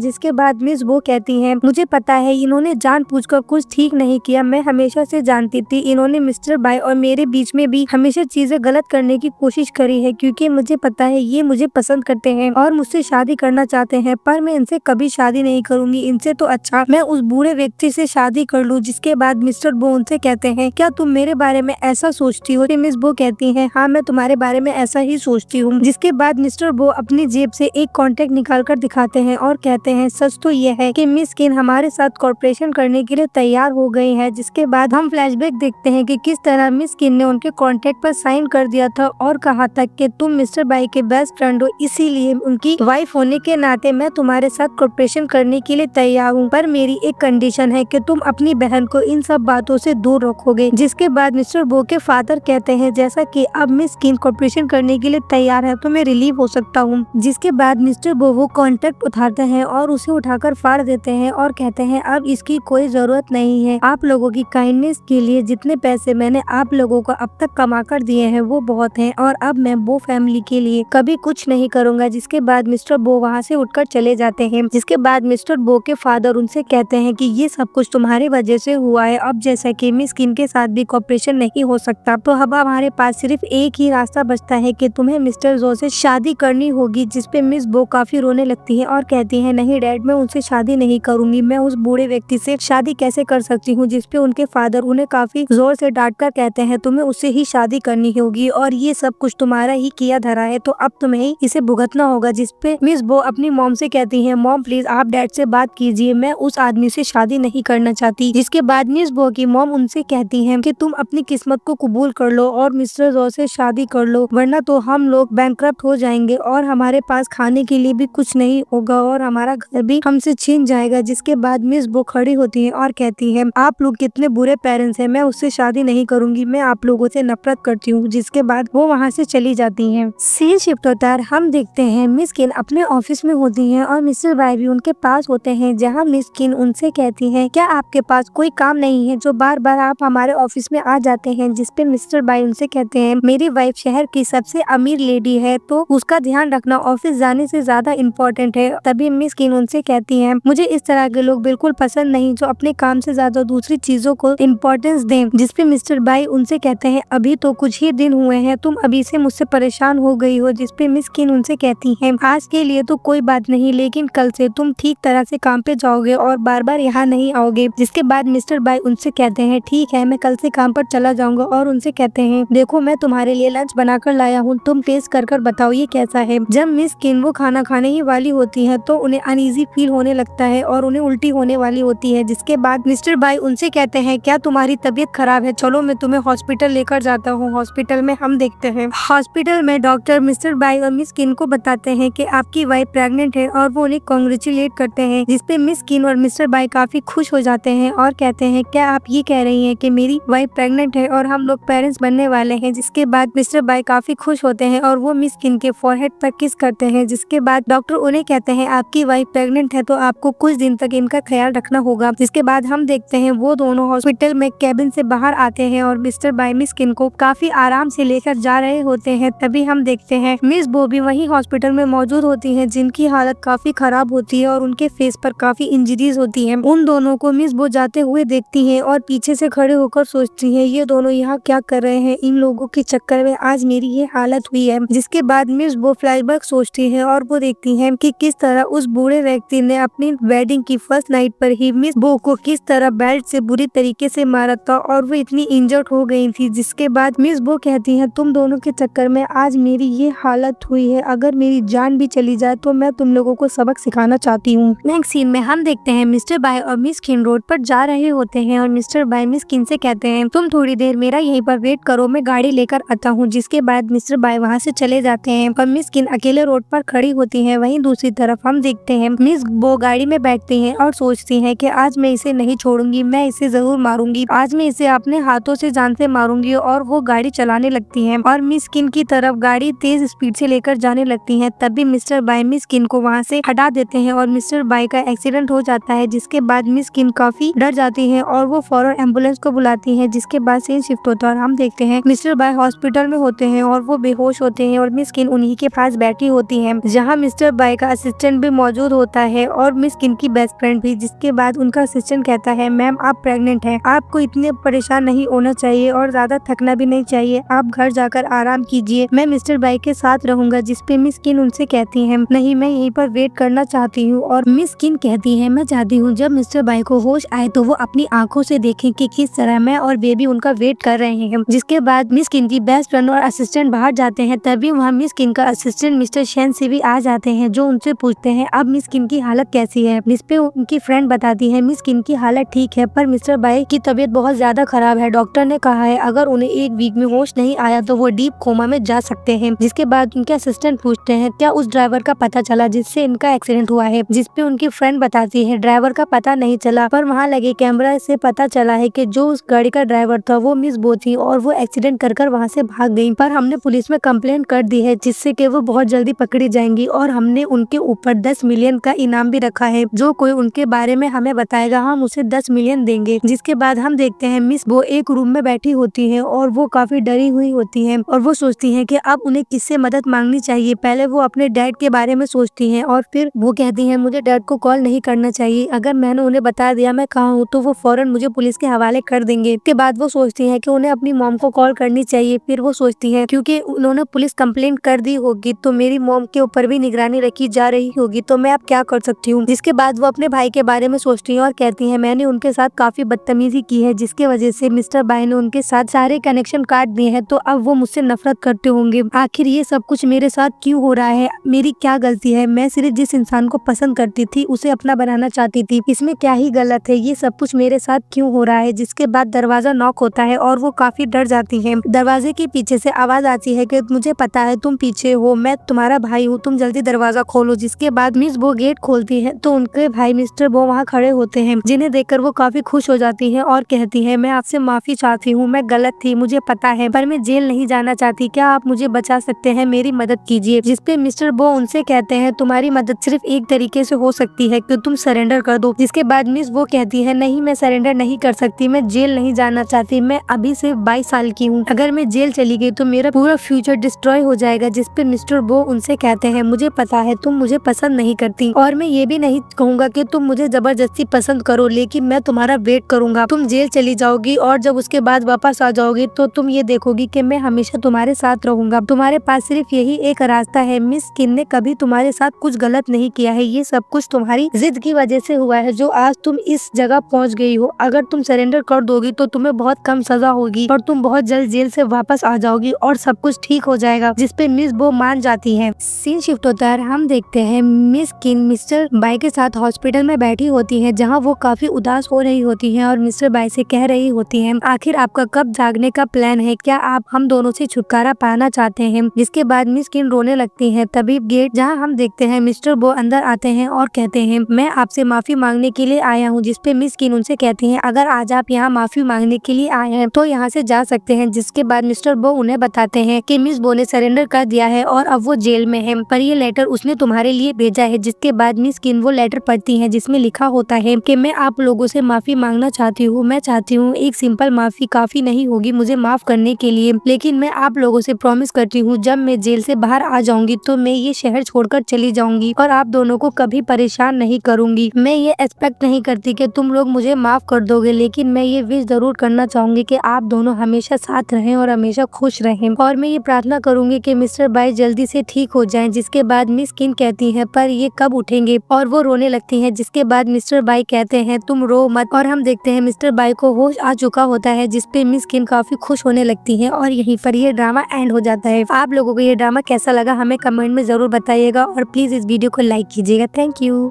जिसके बाद मिस बो कहती हैं मुझे पता है इन्होंने जानबूझकर कुछ ठीक नहीं किया, मैं हमेशा से जानती थी इन्होंने मिस्टर बाई और मेरे बीच में भी हमेशा चीजें गलत करने की कोशिश करी है, क्योंकि मुझे पता है ये मुझे पसंद करते हैं और मुझसे शादी करना चाहते हैं, पर मैं इनसे कभी शादी नहीं करूंगी, इनसे तो अच्छा मैं उस बूढ़े व्यक्ति से शादी कर लूं। जिसके बाद मिस्टर बो उनसे कहते हैं क्या तुम मेरे बारे में ऐसा सोचती हो। मिस बो कहती हैं हाँ मैं तुम्हारे बारे में ऐसा ही सोचती हूँ। जिसके बाद मिस्टर बो अपनी जेब से एक कॉन्ट्रैक्ट निकाल कर दिखाते हैं और कहते हैं सच तो ये है कि मिस किन हमारे साथ कॉर्पोरेशन करने के लिए तैयार हो गई है। जिसके बाद हम फ्लैशबैक देखते हैं कि किस तरह मिस किन ने उनके कॉन्ट्रैक्ट पर साइन कर दिया था और कहा था कि तुम मिस्टर बाई के बेस्ट फ्रेंड हो, इसीलिए उनकी वाइफ होने के नाते मैं तुम्हारे साथ कॉर्पोरेशन करने के लिए तैयार हूँ, पर मेरी एक कंडीशन है कि तुम अपनी बहन को इन सब बातों से दूर रखोगे। जिसके बाद मिस्टर बो के फादर कहते हैं जैसा कि अब मिस किन कॉर्पोरेशन करने के लिए तैयार है तो मैं रिलीव हो सकता हूँ। जिसके बाद मिस्टर बो वो कॉन्ट्रैक्ट उठाते हैं और उसे उठाकर फाड़ देते हैं और कहते हैं अब इसकी कोई जरूरत नहीं है, आप लोगों की काइंडनेस के लिए जितने पैसे मैंने आप लोगों को अब तक कमा कर दिए हैं वो बहुत हैं, और अब मैं बो फैमिली के लिए कभी कुछ नहीं करूंगा। जिसके बाद मिस्टर बो वहाँ से उठकर चले जाते हैं। जिसके बाद मिस्टर बो के फादर उनसे कहते हैं कि ये सब कुछ तुम्हारी वजह से हुआ है, अब जैसा कि मिस किन के साथ भी कॉर्पोरेशन नहीं हो सकता तो अब हमारे पास सिर्फ एक ही रास्ता बचता है कि तुम्हें मिस्टर जो से शादी करनी होगी। जिसपे मिस बो काफी रोने लगती है और कहती है नहीं डैड मैं उनसे शादी नहीं करूंगी, मैं उस बूढ़े व्यक्ति से शादी कैसे कर सकती हूँ। जिसपे उनके फादर उन्हें काफी जोर से डांट कर कहते हैं तुम्हें उससे ही शादी करनी होगी और ये सब कुछ तुम्हारा ही किया धरा है तो अब तुम्हें ही इसे भुगतना होगा। जिसपे मिस बो अपनी मॉम से कहती है मॉम प्लीज आप डैड से बात कीजिए, मैं उस आदमी से शादी नहीं करना चाहती। जिसके बाद मिस बो की मॉम उनसे कहती है कि तुम अपनी किस्मत को कबूल कर लो और मिस्टर जॉ से शादी कर लो, वरना तो हम लोग बैंकक्रप्ट हो जाएंगे और हमारे पास खाने के लिए भी कुछ नहीं होगा और हमारा घर भी हमसे छीन जाएगा। जिसके बाद मिस बो खड़ी होती है और कहती है, आप लोग कितने बुरे पेरेंट्स हैं, मैं उससे शादी नहीं करूंगी, मैं आप लोगों से नफरत करती हूँ। जिसके बाद वो वहाँ से चली जाती है। सीन शिफ्ट होता है, हम देखते हैं मिस किन अपने ऑफिस में होती है और मिस्टर बाय भी उनके पास होते हैं, जहाँ मिस किन उनसे कहती है, क्या आपके पास कोई काम नहीं है जो बार बार आप हमारे ऑफिस में आ जाते हैं। जिसपे मिस्टर बाय उनसे कहते हैं, मेरी वाइफ शहर की सबसे अमीर लेडी है तो उसका ध्यान रखना ऑफिस जाने से ज्यादा इम्पोर्टेंट है। तभी मिस किन उनसे कहती है, मुझे इस तरह के लोग बिल्कुल पसंद नहीं जो अपने काम से ज्यादा दूसरी चीजों को इम्पोर्टेंस दें। जिसपे मिस्टर बाय उनसे कहते हैं, अभी तो कुछ ही दिन हुए हैं, तुम अभी से मुझसे परेशान हो गई हो। जिसपे मिस किन उनसे कहती है, आज के लिए तो कोई बात नहीं, लेकिन कल से तुम ठीक तरह से काम पे जाओगे और बार बार यहाँ नहीं आओगे। जिसके बाद मिस्टर बाय उनसे कहते हैं, ठीक है, मैं कल से काम पर चला जाऊंगा। और उनसे कहते हैं, देखो मैं तुम्हारे लिए लंच बनाकर लाया हूँ, तुम टेस्ट कर बताओ ये कैसा है। जब मिस किन वो खाना खाने ही वाली होती है तो उन्हें अनईजी फील होने लगता है और उन्हें उल्टी होने वाली होती है। जिसके बाद मिस्टर बाय उनसे कहते हैं, क्या तुम्हारी तबीयत खराब है, चलो मैं तुम्हें हॉस्पिटल लेकर जाता हूँ। हॉस्पिटल में हम देखते हैं, हॉस्पिटल में डॉक्टर मिस्टर बाय और मिस किन को बताते हैं कि आपकी वाइफ प्रेग्नेंट है और वो उन्हें कॉन्ग्रेचुलेट करते हैं। जिसपे मिस किन और मिस्टर बाय काफी खुश हो जाते हैं और कहते हैं, क्या आप ये कह रही हैं कि मेरी वाइफ प्रेग्नेंट है और हम लोग पेरेंट्स बनने वाले हैं। जिसके बाद मिस्टर बाय काफी खुश होते हैं और वो मिस किन के फोरहेड पर किस करते हैं। जिसके बाद डॉक्टर उन्हें कहते हैं, आपकी वाइफ प्रेग्नेंट है तो आपको कुछ दिन तक इनका ख्याल रखना होगा। जिसके बाद हम देखते हैं वो दोनों हॉस्पिटल में कैबिन से बाहर आते हैं और मिस्टर बाय मिस किन को काफी आराम से लेकर जा रहे होते हैं। तभी हम देखते हैं मिस बो भी वही हॉस्पिटल में मौजूद होती है, जिनकी हालत काफी खराब होती है और उनके फेस पर काफी इंजरीज होती है। उन दोनों को मिस बो जाते हुए देखती है और पीछे से खड़े होकर सोचती है, ये दोनों यहाँ क्या कर रहे हैं, इन लोगों के चक्कर में आज मेरी ये हालत हुई है। जिसके बाद मिस बो फ्लैशबैक सोचती है और वो देखती है कि किस तरह उस बूढ़े व्यक्ति ने अपनी वेडिंग की फर्स्ट नाइट पर ही मिस बो को किस तरह बेल्ट से बुरी तरीके से मारा था और वो इतनी इंजर्ड हो गई थी। जिसके बाद मिस बो कहती है, तुम दोनों के चक्कर में आज मेरी ये हालत हुई है, अगर मेरी जान भी चली जाए तो मैं तुम लोगों को सबक सिखाना चाहती हूँ। नेक्स्ट सीन में हम देखते हैं मिस्टर बाय और मिस किन रोड पर जा रहे होते हैं और मिस्टर बाय मिस किन से कहते हैं, तुम थोड़ी देर मेरा यहीं पर वेट करो, मैं गाड़ी लेकर आता हूँ। जिसके बाद मिस्टर बाय वहाँ से चले जाते हैं और मिस किन अकेले रोड पर खड़ी होती है। वहीं दूसरी तरफ हम देखते हैं मिस बो गाड़ी में बैठती हैं और सोचती हैं कि आज मैं इसे नहीं छोड़ूंगी, मैं इसे जरूर मारूंगी, आज मैं इसे अपने हाथों से जान से मारूंगी। और वो गाड़ी चलाने लगती है और मिस किन की तरफ गाड़ी तेज स्पीड से लेकर जाने लगती है। तभी मिस्टर बाय मिस किन को वहाँ से हटा देते हैं और मिस्टर बाय का एक्सीडेंट हो जाता है। जिसके बाद मिस किन काफी डर जाती है और वो फौरन एम्बुलेंस को बुलाती है। जिसके बाद सीन शिफ्ट होता है और हम देखते हैं मिस्टर बाय हॉस्पिटल में होते हैं और वो बेहोश होते हैं और मिस किन उन्हीं के पास बैठी होती है, जहाँ मिस्टर बाय का असिस्टेंट भी मौजूद होता है और मिस किन की बेस्ट फ्रेंड भी। जिसके बाद उनका असिस्टेंट कहता है, मैम आप प्रेग्नेंट हैं, आपको इतने परेशान नहीं होना चाहिए और ज्यादा थकना भी नहीं चाहिए, आप घर जाकर आराम कीजिए, मैं मिस्टर बाय के साथ रहूंगा। जिसपे मिस किन उनसे कहती है, नहीं मैं यहीं पर वेट करना चाहती हूँ। और मिस किन कहती है, मैं चाहती हूँ जब मिस्टर बाय को होश आए तो वो अपनी आंखों से देखें कि किस तरह मैं और बेबी उनका वेट कर रहे हैं। जिसके बाद मिस किन की बेस्ट फ्रेंड और असिस्टेंट बाहर जाते हैं। तभी वहाँ मिस किन का असिस्टेंट मिस्टर शेन से भी आ जाते हैं, जो उनसे पूछते हैं अब मिस किन की हालत कैसी है। जिसपे उनकी फ्रेंड बताती है, मिस किन की हालत ठीक है पर मिस्टर बाय की तबीयत बहुत ज्यादा खराब है, डॉक्टर ने कहा है अगर उन्हें एक वीक में होश नहीं आया तो वो डीप कोमा में जा सकते हैं। जिसके बाद उनके असिस्टेंट पूछते हैं, क्या उस ड्राइवर का पता चला जिससे इनका एक्सीडेंट हुआ है। जिसपे उनकी फ्रेंड बताती है, ड्राइवर का पता नहीं चला पर वहाँ लगे कैमरा से पता चला है कि जो उस गाड़ी का ड्राइवर था वो मिस बो थी और वो एक्सीडेंट कर वहाँ से भाग गई। पर हमने पुलिस में कंप्लेंट कर दी है जिससे कि वो बहुत जल्दी पकड़ी जाएंगी और हमने उनके ऊपर 10 मिलियन का इनाम भी रखा है, जो कोई उनके बारे में हमें बताएगा हम उसे 10 मिलियन देंगे। जिसके बाद हम देखते हैं मिस बो एक रूम में बैठी होती है और वो काफी डरी हुई होती है और वो सोचती है कि अब उन्हें किससे मदद मांगनी चाहिए। पहले वो अपने डैड के बारे में सोचती है और फिर वो कहती है, मुझे डैड को कॉल नहीं करना चाहिए, अगर मैंने उन्हें बता दिया मैं कहाँ हूँ तो वो फौरन मुझे पुलिस के हवाले कर देंगे। इसके बाद वो सोचती है कि उन्हें अपनी मॉम को कॉल करनी चाहिए। फिर वो सोचती है क्योंकि उन्होंने पुलिस कंप्लेंट कर दी होगी तो मेरी मॉम के ऊपर भी निगरानी रखी जा रही होगी, तो मैं अब क्या कर सकती हूँ। जिसके बाद वो अपने भाई के बारे में सोचती है और कहती है, मैंने उनके साथ काफी बदतमीजी की है जिसके वजह से मिस्टर बाय ने उनके साथ सारे कनेक्शन काट दिए हैं, तो अब वो मुझसे नफरत करते होंगे। आखिर ये सब कुछ मेरे साथ क्यों हो रहा है, मेरी क्या गलती है, मैं सिर्फ जिस इंसान को पसंद करती थी उसे अपना बनाना चाहती थी, इसमें क्या ही गलत है, ये सब कुछ मेरे साथ क्यों हो रहा है। जिसके बाद दरवाजा दरवाजा नॉक होता है और वो काफी डर जाती है। दरवाजे के पीछे से आवाज आती है कि मुझे पता है तुम पीछे हो, मैं तुम्हारा भाई हूँ, तुम जल्दी दरवाजा खोलो। जिसके बाद मिस बो गेट खोलती है तो उनके भाई मिस्टर बो वहाँ खड़े होते हैं, जिन्हें देखकर वो काफी खुश हो जाती है और कहती है मैं आपसे माफी चाहती हूँ, मैं गलत थी, मुझे पता है, पर मैं जेल नहीं जाना चाहती, क्या आप मुझे बचा सकते हैं, मेरी मदद कीजिए। जिसपे मिस्टर बो उनसे कहते हैं तुम्हारी मदद सिर्फ एक तरीके से हो सकती है कि तुम सरेंडर कर दो। जिसके बाद मिस वो कहती है नहीं, मैं सरेंडर नहीं कर सकती, मैं जेल नहीं जाना चाहती, मैं अभी सिर्फ 22 साल की हूँ, अगर मैं जेल चली गई तो मेरा पूरा फ्यूचर डिस्ट्रॉय हो जाएगा। जिसपे मिस्टर बो उनसे कहते हैं मुझे पता है तुम मुझे पसंद नहीं करती और मैं ये भी नहीं कहूँगा कि तुम मुझे जबरदस्ती पसंद करो, लेकिन मैं तुम्हारा वेट करूंगा। तुम जेल चली जाओगी और जब उसके बाद वापस आ जाओगी तो तुम ये देखोगी कि मैं हमेशा तुम्हारे साथ रहूंगा। तुम्हारे पास सिर्फ यही एक रास्ता है, मिस किन ने कभी तुम्हारे साथ कुछ गलत नहीं किया है, ये सब कुछ तुम्हारी जिद की वजह से हुआ है जो आज तुम इस जगह पहुंच गई हो। अगर तुम सरेंडर कर दोगी तो तुम्हें बहुत कम सजा होगी और तुम बहुत जल्द जेल से वापस आ जाओगी और सब कुछ ठीक हो जाएगा। जिसपे मिस बो मान जाती है। सीन शिफ्ट होता है, हम देखते हैं मिस किन मिस्टर बाई के साथ हॉस्पिटल में बैठी होती है, जहाँ वो काफी उदास हो रही होती है और मिस्टर बाई से कह रही होती है आखिर आपका कब जागने का प्लान है, क्या आप हम दोनों से छुटकारा पाना चाहते हैं। जिसके बाद मिस किन रोने लगती है। तभी गेट जहाँ हम देखते हैं मिस्टर बो अंदर आते हैं और कहते हैं मैं आपसे माफी मांगने के लिए आया हूँ। जिसपे मिस किन उनसे कहती है अगर आज आप यहाँ माफी मांगने के लिए आए हैं तो यहाँ से जा सकते हैं। जिसके बाद मिस्टर बो उन्हें बताते हैं कि मिस बो ने सरेंडर कर दिया है और अब वो जेल में है, पर ये लेटर उसने तुम्हारे लिए भेजा है। जिसके बाद मिस किन वो लेटर पढ़ती है जिसमें लिखा होता है कि मैं आप लोगों से माफी मांगना चाहती हूँ, मैं चाहती हूँ एक सिंपल माफी काफी नहीं होगी मुझे माफ करने के लिए, लेकिन मैं आप लोगों से प्रॉमिस करती हूँ जब मैं जेल से बाहर आ जाऊंगी तो मैं ये शहर छोड़कर चली जाऊंगी और आप दोनों को कभी परेशान नहीं करूंगी। मैं ये एक्सपेक्ट नहीं करती कि तुम लोग मुझे माफ कर दोगे, लेकिन मैं ये विश जरूर करना चाहूंगी कि आप दोनों हमेशा साथ रहें और हमेशा खुश रहें, और मैं ये प्रार्थना करूंगी कि मिस्टर बाई जल्दी से ठीक हो जाएं। जिसके बाद मिस किन कहती है पर ये कब उठेंगे और वो रोने लगती है। जिसके बाद मिस्टर बाई कहते हैं तुम रो मत, और हम देखते हैं मिस्टर बाई को होश आ चुका होता है। जिसपे मिस किन काफी खुश होने लगती है और यहीं पर ये ड्रामा एंड हो जाता है। आप लोगों को ये ड्रामा कैसा लगा हमें कमेंट में जरूर बताइएगा और प्लीज इस वीडियो को लाइक कीजिएगा। Thank you.